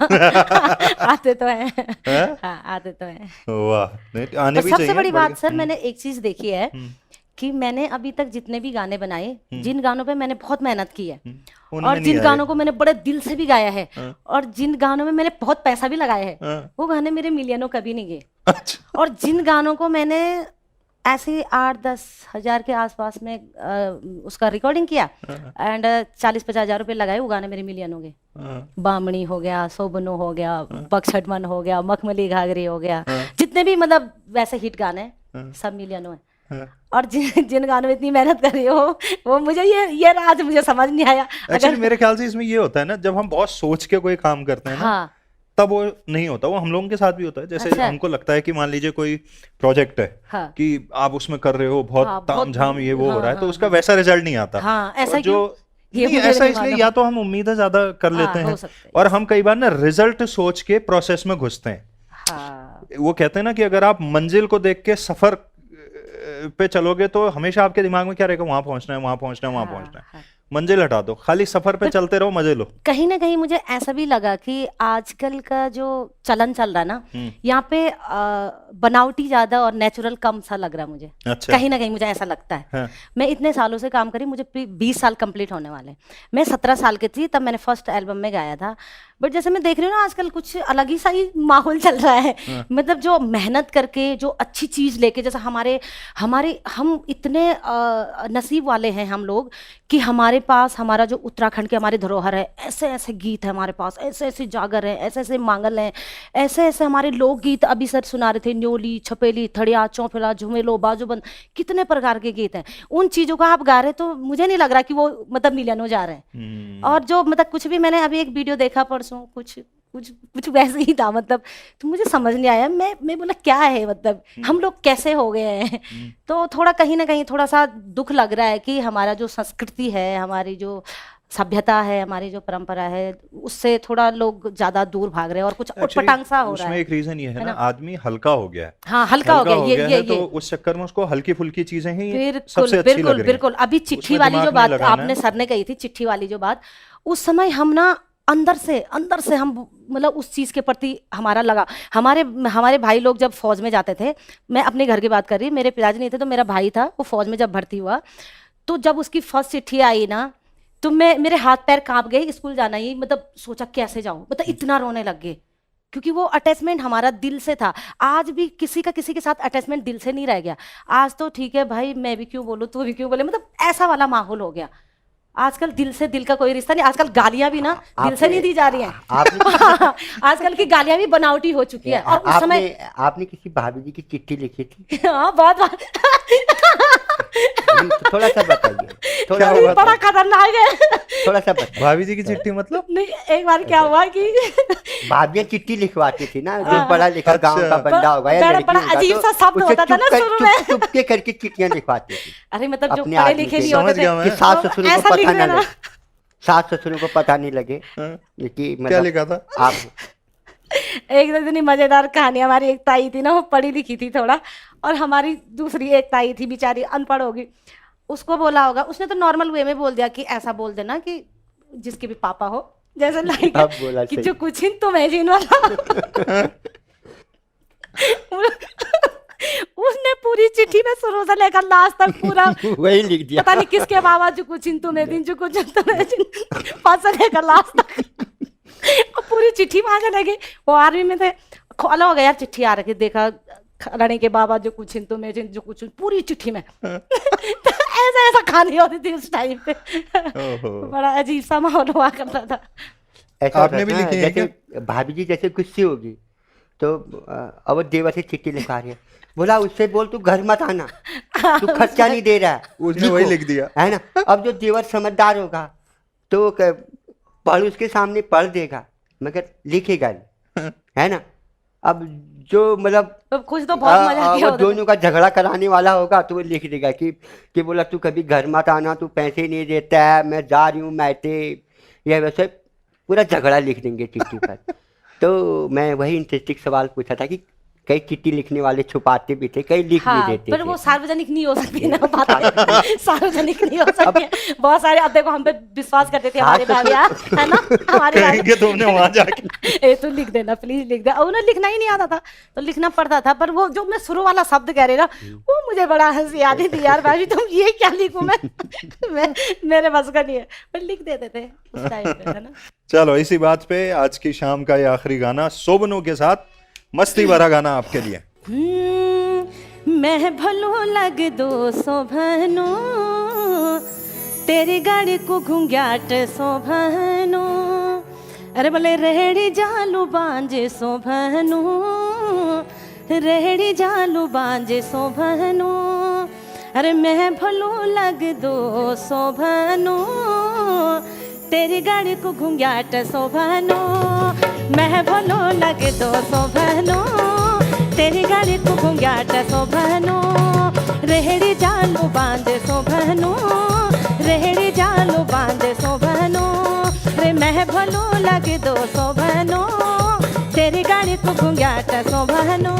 Speaker 3: आते तो हैं। हाँ, आते तो हैं।
Speaker 4: वाह, नहीं आने
Speaker 3: पर
Speaker 4: भी
Speaker 3: सबसे
Speaker 4: चाहिए।
Speaker 3: बड़ी बात सर, मैंने एक चीज देखी है कि मैंने अभी तक जितने भी गाने बनाए, जिन गानों पे मैंने बहुत मेहनत की है
Speaker 4: उनमें
Speaker 3: और
Speaker 4: नहीं
Speaker 3: जिन
Speaker 4: आए।
Speaker 3: गानों को मैंने बड़े दिल से भी गाया है और जिन गानों में मैंने बहुत पैसा भी लगाया है, वो गाने मेरे मिलियनों कभी नहीं गए।
Speaker 4: अच्छा।
Speaker 3: और जिन गानों को मैंने ऐसे 8-10 हजार के आसपास में उसका रिकॉर्डिंग किया एंड 40-50 हजार रुपए लगाए, वो गाने मेरे मिलियन हो गए। बामणी हो गया, सोबनो हो गया, बक्सटमन हो गया, मखमली घाघरी हो गया, जितने भी मतलब वैसे हिट गाने सब मिलियनों है। और जिन गानों में इतनी मेहनत कर रही हो, वो मुझे ये राज मुझे समझ नहीं आया।
Speaker 4: एक्चुअली मेरे ख्याल से इसमें ये होता है ना, जब हम बहुत सोच के कोई काम करते हैं ना,
Speaker 3: हाँ,
Speaker 4: तब वो नहीं होता। वो हम लोगों के साथ भी होता है। जैसे
Speaker 3: अच्छा।
Speaker 4: हमको लगता है कि मान लीजिए कोई प्रोजेक्ट है
Speaker 3: हाँ,
Speaker 4: कि आप उसमें कर रहे हो, बहुत
Speaker 3: हाँ,
Speaker 4: ताम झाम ये वो
Speaker 3: हाँ,
Speaker 4: हो रहा है, तो
Speaker 3: हाँ,
Speaker 4: उसका वैसा रिजल्ट नहीं आता।
Speaker 3: हाँ, ऐसा
Speaker 4: और जो
Speaker 3: क्यों? ये
Speaker 4: नहीं,
Speaker 3: मुझे
Speaker 4: ऐसा
Speaker 3: नहीं
Speaker 4: इसलिए
Speaker 3: मालूम।
Speaker 4: या तो हम उम्मीदें ज्यादा कर
Speaker 3: हाँ,
Speaker 4: लेते
Speaker 3: हो
Speaker 4: हैं
Speaker 3: सकता है।
Speaker 4: और हम कई बार ना रिजल्ट सोच के प्रोसेस में घुसते हैं।
Speaker 3: हाँ,
Speaker 4: वो कहते हैं ना कि अगर आप मंजिल को देख के सफर पे चलोगे तो हमेशा आपके दिमाग में क्या रहेगा, वहां पहुंचना है, वहां पहुंचना है, वहां पहुंचना है।
Speaker 3: हाँ।
Speaker 4: मंजिल हटा दो, खाली सफर पे चलते रहो, मजे लो।
Speaker 3: कहीं ना कहीं मुझे ऐसा भी लगा कि आजकल का जो चलन चल रहा है ना, यहाँ पे बनावटी ज्यादा और नेचुरल कम सा लग रहा है मुझे।
Speaker 4: अच्छा।
Speaker 3: कहीं ना कहीं मुझे ऐसा लगता है।
Speaker 4: हाँ।
Speaker 3: मैं इतने सालों से काम करी, मुझे 20 साल कंप्लीट होने वाले हैं। मैं 17 साल की थी तब मैंने फर्स्ट एल्बम में गाया था। बट जैसे मैं देख रही हूँ ना, आजकल कुछ अलग ही सा ही माहौल चल रहा है। मतलब जो मेहनत करके जो अच्छी चीज लेके, जैसे हमारे हमारे हम इतने नसीब वाले हैं हम लोग कि हमारे पास हमारा जो उत्तराखंड के हमारे धरोहर है, ऐसे ऐसे गीत है हमारे पास, ऐसे ऐसे जागर हैं, ऐसे ऐसे मांगल हैं, ऐसे ऐसे हमारे लोकगीत अभी सर सुना रहे थे, न्योली, छपेली, थड़िया, चौफिला, झुमेलो, बाजूबंद, कितने प्रकार के गीत हैं। उन चीजों का आप गा रहे तो मुझे नहीं लग रहा कि वो मतलब मिलियन हो जा रहे हैं। और जो मतलब कुछ भी, मैंने अभी एक वीडियो देखा परसों, कुछ कुछ कुछ वैसे ही था मतलब, तो मुझे समझ नहीं आया। मैं बोला क्या है, मतलब हम लोग कैसे हो गए हैं। तो थोड़ा कहीं ना कहीं थोड़ा सा दुख लग रहा है कि हमारा जो संस्कृति है, हमारी जो सभ्यता है, हमारी जो परंपरा है, उससे थोड़ा लोग ज्यादा दूर भाग रहे हैं और कुछ उटपटांग सा हो रहा
Speaker 4: उसमें
Speaker 3: है।
Speaker 4: एक रीजन ये है ना, आदमी हल्का हो गया है।
Speaker 3: हाँ, हल्का हो गया ये
Speaker 4: तो उस चक्कर में उसको हल्की फुल्की चीजें ही
Speaker 3: बिल्कुल
Speaker 4: सबसे अच्छी लग
Speaker 3: बिल्कुल
Speaker 4: रही हैं।
Speaker 3: बिल्कुल। अभी चिट्ठी
Speaker 4: उसमें
Speaker 3: वाली
Speaker 4: दिमाग
Speaker 3: जो
Speaker 4: नहीं
Speaker 3: बात
Speaker 4: लगाना
Speaker 3: आपने
Speaker 4: है।
Speaker 3: सर ने कही थी, चिट्ठी वाली जो बात, उस समय हम ना अंदर से हम मतलब उस चीज के प्रति हमारा लगा। हमारे भाई लोग जब फौज में जाते थे, मैं अपने घर की बात कर रही, मेरे पिताजी नहीं थे तो मेरा भाई था, वो फौज में जब भर्ती हुआ, तो जब उसकी फर्स्ट चिट्ठी आई ना, तो मेरे हाथ पैर कांप गए। स्कूल जाना ही मतलब सोचा कैसे जाऊं, मतलब इतना रोने लग गए, क्योंकि वो अटैचमेंट हमारा दिल से था। आज भी किसी का किसी के साथ अटैचमेंट दिल से नहीं रह गया। आज तो ठीक है भाई, मैं भी क्यों बोलूं, तू भी क्यों बोले, मतलब ऐसा वाला माहौल हो गया। आजकल दिल से दिल का कोई रिश्ता नहीं। आजकल गालियां भी ना दिल से नहीं दी जा रही हैं। आजकल की गालियां भी बनावटी हो चुकी है। और उस समय
Speaker 5: आपने किसी भाभी जी की चिट्ठी लिखी थी?
Speaker 3: हाँ, बहुत
Speaker 5: थोड़ा सा बताइए,
Speaker 4: क्या हुआ था?
Speaker 3: बड़ा खतरनाक है।
Speaker 5: थोड़ा सा बताइए।
Speaker 4: भाभी जी की चिट्ठी मतलब?
Speaker 3: नहीं, एक बार क्या हुआ कि
Speaker 5: भाभी चिट्ठी लिखवाती थी ना, जो पढ़ा लिखा गांव का बंदा होगा या
Speaker 3: बड़ा-
Speaker 5: लड़की
Speaker 3: बड़ा
Speaker 5: होगा,
Speaker 3: अजीब
Speaker 5: तो
Speaker 3: सा शब्द
Speaker 5: उसे
Speaker 3: होता था ना शुरू में।
Speaker 5: चुपके करके चिट्ठियां लिखवाती थी
Speaker 3: अरे मतलब जो
Speaker 5: अपने
Speaker 3: पढ़े
Speaker 5: आदमी
Speaker 3: लिखे
Speaker 5: के।
Speaker 3: नहीं होते
Speaker 4: समझ गया
Speaker 3: थे,
Speaker 4: मैं।
Speaker 5: कि सास
Speaker 3: तो
Speaker 5: ससुरों
Speaker 3: ऐसा
Speaker 5: को
Speaker 3: लिख
Speaker 5: पता ना
Speaker 3: देना।
Speaker 5: लगे, सास ससुरों को पता नहीं लगे
Speaker 4: हाँ।
Speaker 5: कि
Speaker 4: क्या
Speaker 5: मतलब
Speaker 4: लिखा था?
Speaker 5: आप
Speaker 3: एक तो इतनी मजेदार कहानी, हमारी एक ताई थी ना, वो पढ़ी लिखी थी थोड़ा, और हमारी दूसरी एक ताई थी, बेचारी अनपढ़ होगी। उसको बोला होगा, उसने तो नॉर्मल वे में बोल दिया कि ऐसा बोल देना कि जिसके भी पापा हो, जैसे लाइक
Speaker 5: अब बोला
Speaker 3: कि
Speaker 5: सही।
Speaker 3: जो कुछ इन तो मैं जीन वाला। उसने पूरी चिट्ठी में शुरू से लेकर लास्ट तक पूरा
Speaker 5: वही लिख दिया।
Speaker 3: पता नहीं किसके बाबा जो कुछ इन तुम्हें दिन जो कुछ इन तुम्हें दिन, फर्स्ट से लेकर लास्ट तक और पूरी चिट्ठी वहां चले गई। वो आर्मी में थे, खोला हो गया यार चिट्ठी आ रखी, देखा रानी के बाबा जो कुछ इन तुम्हें जिन जो कुछ पूरी चिट्ठी में। तो ऐसा ऐसा कहानी होती थी उस टाइम पे। बड़ा अजीब सा माहौल हुआ करता था।
Speaker 5: ऐसा
Speaker 4: आपने भी
Speaker 5: होता है,
Speaker 4: लिखी है
Speaker 5: जैसे भाभी जी जैसे गुस्से होगी तो अब वो देवर से चिट्ठी लिखा रही है, बोला उससे बोल तू घर मत आना, तू खर्चा नहीं दे रहा है।
Speaker 4: उसने वही लिख दिया
Speaker 5: है ना। अब जो देवर समझदार होगा तो पढ़ उसके सामने पढ़ देगा, मगर लिखेगा नहीं। है ना। अब जो मतलब
Speaker 3: तो कुछ तो बहुत मजा किया
Speaker 5: वो
Speaker 3: होता
Speaker 5: दोनों का झगड़ा कराने वाला होगा तो वो लिख देगा कि बोला तू कभी घर मत आना, तू पैसे नहीं देता है, मैं जा रही हूँ मैते, या वैसे पूरा झगड़ा लिख देंगे चिट्ठी पर। तो मैं वही इंटरेस्टिंग सवाल पूछा था कि कई चिट्ठी लिखने वाले छुपाते भी थे, कई लिख भी
Speaker 3: हाँ,
Speaker 5: देते
Speaker 3: पर
Speaker 5: थे।
Speaker 3: वो सार्वजनिक नहीं हो सकती ना बातें, सार्वजनिक नहीं हो सकती। बहुत सारे अब देखो हम पे विश्वास करते थे हमारे
Speaker 5: हाँ,
Speaker 3: भाभी, है ना, हमारे भाभी
Speaker 4: कहेंगे तुमने वहां जाके।
Speaker 3: ए तू लिख देना प्लीज, लिख दे। और उन्हें लिखना ही नहीं आता था तो लिखना पड़ता था, पर वो जो मैं शुरू वाला शब्द कह रही ना, वो मुझे बड़ा हंसी आती थी यार भाभी तुम ये क्या लिखूं मैं मेरे बस का नहीं है, पर लिख देते थे उस टाइम पे, है ना।
Speaker 4: चलो इसी बात पे आज की शाम का ये आखिरी गाना शोभनों के साथ मस्ती भरा गाना आपके लिए।
Speaker 3: मैं भलो लग दो शोभनो, तेरी गाड़ी को घुंघाट शोभनो, अरे बोले रेहड़ी जालू बांझे शोभनो, रेहड़ी जालू बांझे शोभनो, अरे मैं भलो लग दो शोभनो, तेरी गाड़ी को घुंघाट शोभनो, मैं भलो लग दो शोभनो, तेरी गाड़ी को घुंघाट शोभनो, रेहड़ी जालू बांझे शोभनो, रेहड़ी जालू बांझे शोभनो, रे मैं भलो लग दो शोभनो, तेरी गाड़ी को घुंघाट शोभनो।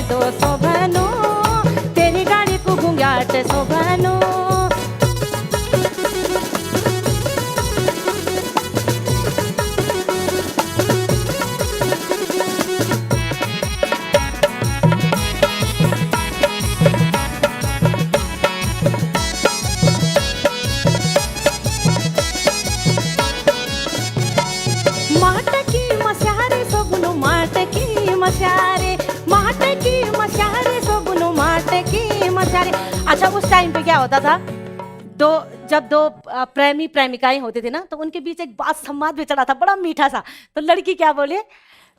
Speaker 3: दो शोभनो, तेरी गाड़ी को घुंघाट शोभनो। माटकी मशारे शोभनो, माटकी मशारे, माटकी मशारे शोभनो, माटकी मशारे। अच्छा उस टाइम पे क्या होता था, जब दो प्रेमी प्रेमिकाएं होते थे ना, तो उनके बीच एक बात संवाद भी चला था बड़ा मीठा सा। तो लड़की क्या बोले,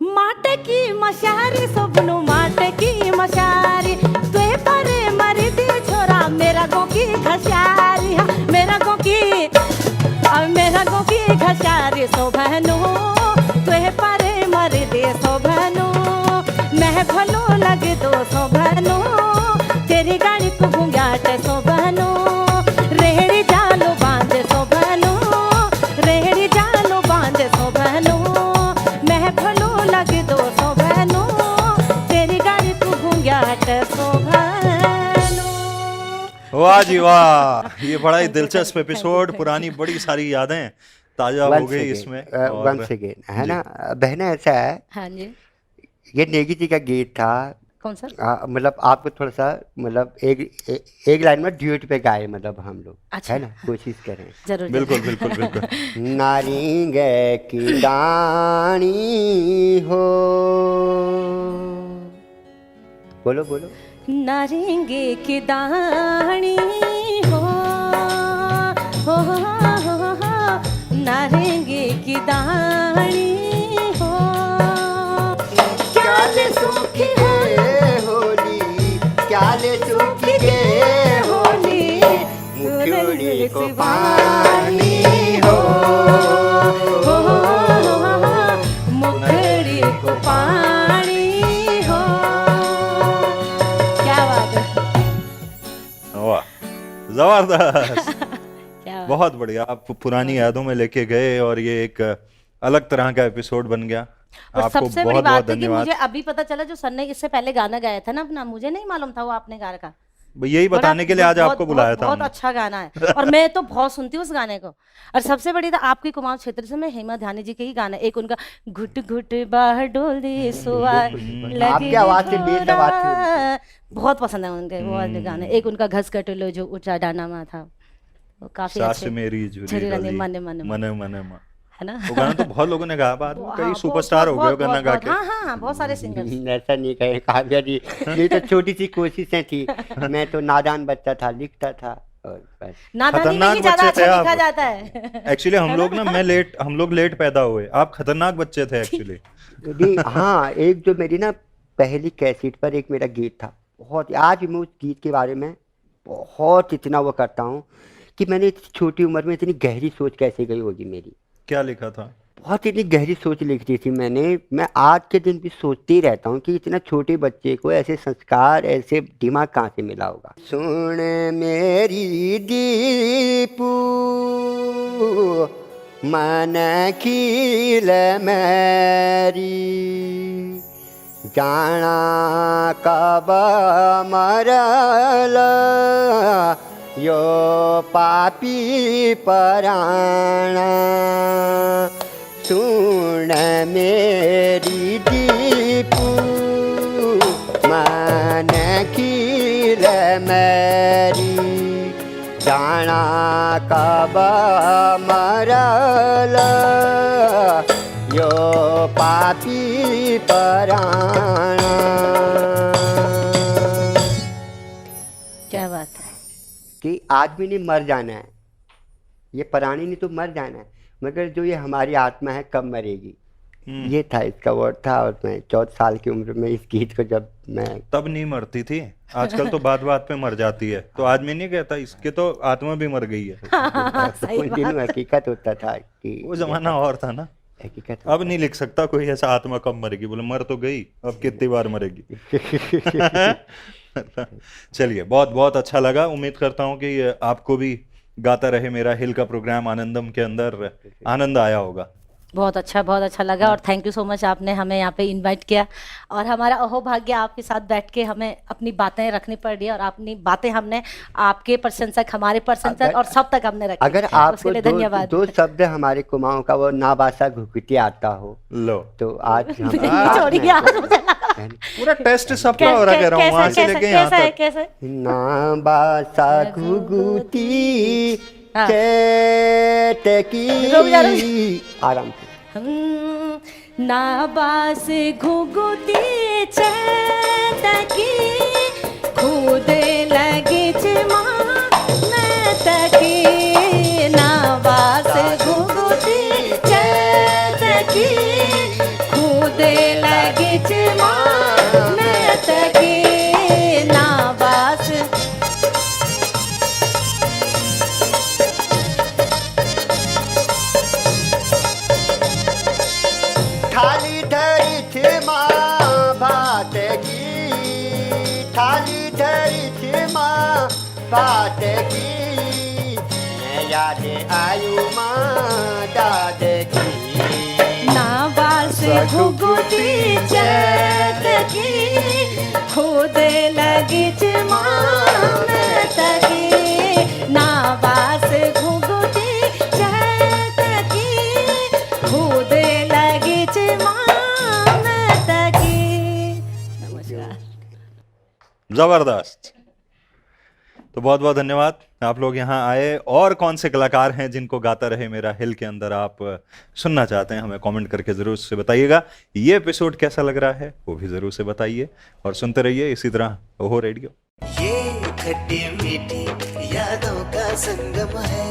Speaker 3: माटकी मशारे शोभनो, माटकी मशारे, तुए परे मर दे छोरा मेरा गो की घसारी, मेरा गो की, मेरा गो की घसारी शोभनो, तुए परे मर दे शोभनो, मैं भलो लग दो शोभनो, तेरी गाड़ी को घुंघाट शोभनो, रेहड़ी जालो बांध शोभनो, रेहड़ी जालो बांध शोभनो, मैं भलो लग दो शोभनो, तेरी गाड़ी को घुंघाट शोभनो।
Speaker 4: वाह जी वाह, ये बड़ा ही दिलचस्प एपिसोड, पुरानी बड़ी सारी यादें ताजा हो गई इसमें।
Speaker 5: वंस अगेन, है ना बहना, ऐसा है।
Speaker 3: हाँ जी,
Speaker 5: ये नेगी जी का गीत था।
Speaker 3: कौन सा?
Speaker 5: मतलब आपको थोड़ा सा मतलब एक लाइन में ड्यूट पे गाए, मतलब हम लोग,
Speaker 3: अच्छा।
Speaker 5: है ना, कोशिश करें।
Speaker 3: जरूर
Speaker 4: बिल्कुल बिल्कुल बिल्कुल।
Speaker 5: नारिंगे की दानी हो, बोलो बोलो।
Speaker 3: नारेंगे की दानी हो, नारेंगे की दानी हो, क्या ले सूखी
Speaker 5: होली, क्या ले सूखी के होली, मुठड़ी को पानी हो,
Speaker 3: मुखड़ी को पानी हो। क्या बात है,
Speaker 4: वाह जबरदस्त।
Speaker 3: क्या बात।
Speaker 4: बहुत बढ़िया, आप पुरानी यादों में लेके गए और ये एक अलग तरह का एपिसोड बन गया।
Speaker 3: और
Speaker 4: आपको
Speaker 3: सबसे बड़ी
Speaker 4: बहुत बहुत
Speaker 3: बात है कि
Speaker 4: धन्यवाद।
Speaker 3: मुझे अभी पता चला जो सर ने इससे पहले गाना गाया था ना अपना, मुझे नहीं मालूम था वो आपने गा रखा।
Speaker 4: यही बताने के लिए आज आपको बुलाया था
Speaker 3: बहुत
Speaker 4: हमने।
Speaker 3: अच्छा गाना है और मैं तो बहुत सुनती हूँ उस गाने को। और सबसे बड़ी तो आपके कुमाऊं क्षेत्र से मैं हेमा ध्यानी जी के ही गाने, एक उनका घुट घुट बाहर डोल दी सुआ लगी
Speaker 5: आपकी आवाज से बेस आवाज थी
Speaker 3: घोड़ा, बहुत पसंद है उनके वो वाले गाने। एक उनका घस कटलो जो ऊंचा डाना में था, वो काफी
Speaker 4: सास
Speaker 3: अच्छे
Speaker 4: मेरी झुरी
Speaker 3: झुरी रंगी
Speaker 4: गली,
Speaker 3: मने मने
Speaker 4: मने मने मा।
Speaker 3: है ना।
Speaker 4: वो गाना तो बहुत लोगों ने गाया, बाद में
Speaker 3: हाँ,
Speaker 4: कई
Speaker 3: बहुत-
Speaker 4: सुपरस्टार हो गए
Speaker 3: बहुत-
Speaker 4: वो गाना गा
Speaker 3: बहुत-
Speaker 4: के।
Speaker 3: हाँ हाँ बहुत सारे सिंगर्स।
Speaker 5: ऐसा नहीं कहे काव्या जी, ये तो छोटी सी कोशिशें थी। मैं तो नादान बच्चा था, लिखता था और बस।
Speaker 3: नादानी में
Speaker 4: खतरनाक
Speaker 3: ही ज्यादा
Speaker 4: बच्चे थे
Speaker 3: अच्छा लिखा
Speaker 4: आप।
Speaker 3: जाता है।
Speaker 4: एक्चुअली हम लोग ना हम लोग लेट पैदा हुए, आप खतरनाक बच्चे थे एक्चुअली।
Speaker 5: यदि हाँ, एक जो मेरी ना पहली कैसेट पर एक मेरा गीत था, बहुत आज भी मैं उस गीत के बारे में बहुत इतना वो करता हूँ कि मैंने इतनी छोटी उम्र में इतनी गहरी सोच कैसे गई होगी मेरी।
Speaker 4: क्या लिखा था?
Speaker 5: बहुत इतनी गहरी सोच लिख दी थी मैंने। मैं आज के दिन भी सोचते ही रहता हूँ कि इतना छोटे बच्चे को ऐसे संस्कार, ऐसे दिमाग कहाँ से मिला होगा। सुन मेरी दीपू मन खील मेरी, जाना कब मरल यो पापी पराणा। सुन मेरी दीपू मन खील मेरी, जाना कब मरल यो पापी पराणा।
Speaker 3: क्या बात है।
Speaker 5: कि आदमी ने मर जाना है, ये प्राणी ने तो मर जाना है, मगर जो ये हमारी आत्मा है कब मरेगी, ये था इसका वर्ड था। और मैं 14 साल की उम्र में इस गीत को जब मैं
Speaker 4: तब नहीं मरती थी, आजकल तो बात बात पे मर जाती है, तो आदमी नहीं कहता इसके तो आत्मा भी मर गई है।
Speaker 3: सही
Speaker 5: उन दिनों हकीकत होता था कि
Speaker 4: वो जमाना और था ना।
Speaker 5: हकीकत
Speaker 4: अब नहीं लिख सकता कोई ऐसा आत्मा कब मरेगी, बोले मर तो गई अब कितनी बार मरेगी। चलिए, बहुत बहुत अच्छा लगा। उम्मीद करता हूँ कि आपको भी गाता रहे मेरा हिल का प्रोग्राम आनंदम के अंदर आनंद आया होगा।
Speaker 3: बहुत अच्छा लगा और थैंक यू सो मच, आपने हमें यहाँ पे इनवाइट किया और हमारा अहोभाग्य आपके साथ बैठ के हमें अपनी बातें रखनी पड़ रही है और अपनी बातें हमने आपके प्रशंसक, हमारे प्रशंसक और सब तक हमने रखी।
Speaker 5: अगर
Speaker 3: उसके
Speaker 5: आपको
Speaker 3: लिए धन्यवाद।
Speaker 5: दो शब्द हमारे कुमाऊं का वो नाबासा घुघुती आता हो
Speaker 4: लो,
Speaker 5: तो आज हम
Speaker 3: छोड़िए, आज मुझे लगा
Speaker 4: पूरा टेस्ट सबका हो रहा, कह रहा हूँ वहां से लेके यहाँ
Speaker 3: कैसा है
Speaker 4: तक।
Speaker 3: कैसा है?
Speaker 5: नाबासा घुघुती
Speaker 3: हाँ।
Speaker 5: चेटकी।
Speaker 3: रुक जा।
Speaker 5: आराम से।
Speaker 3: नाबास घुघुती चेतकी, खुद लगी तकी। नाबास घुघुती चेतकी, खुद लगी तकी। नाबास
Speaker 5: थाली धरी थी माँ भात की, थाली धरी थी माँ भात की, मैं याद आयु माँ दाद की।
Speaker 3: नाबास घुघुती चेतकी, खुद लगी तकी। नाबास घुघुती चेतकी, खुद लगी तकी। नमस्कार।
Speaker 4: जबरदस्त। तो बहुत बहुत धन्यवाद, आप लोग यहाँ आए। और कौन से कलाकार हैं जिनको गाता रहे मेरा हिल के अंदर आप सुनना चाहते हैं, हमें कमेंट करके जरूर से बताइएगा। ये एपिसोड कैसा लग रहा है वो भी जरूर से बताइए और सुनते रहिए इसी तरह ओहो रेडियो।
Speaker 6: ये खट्टी मीठी यादों का संगम है,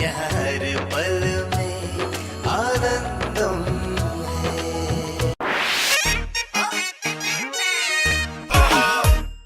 Speaker 6: यहाँ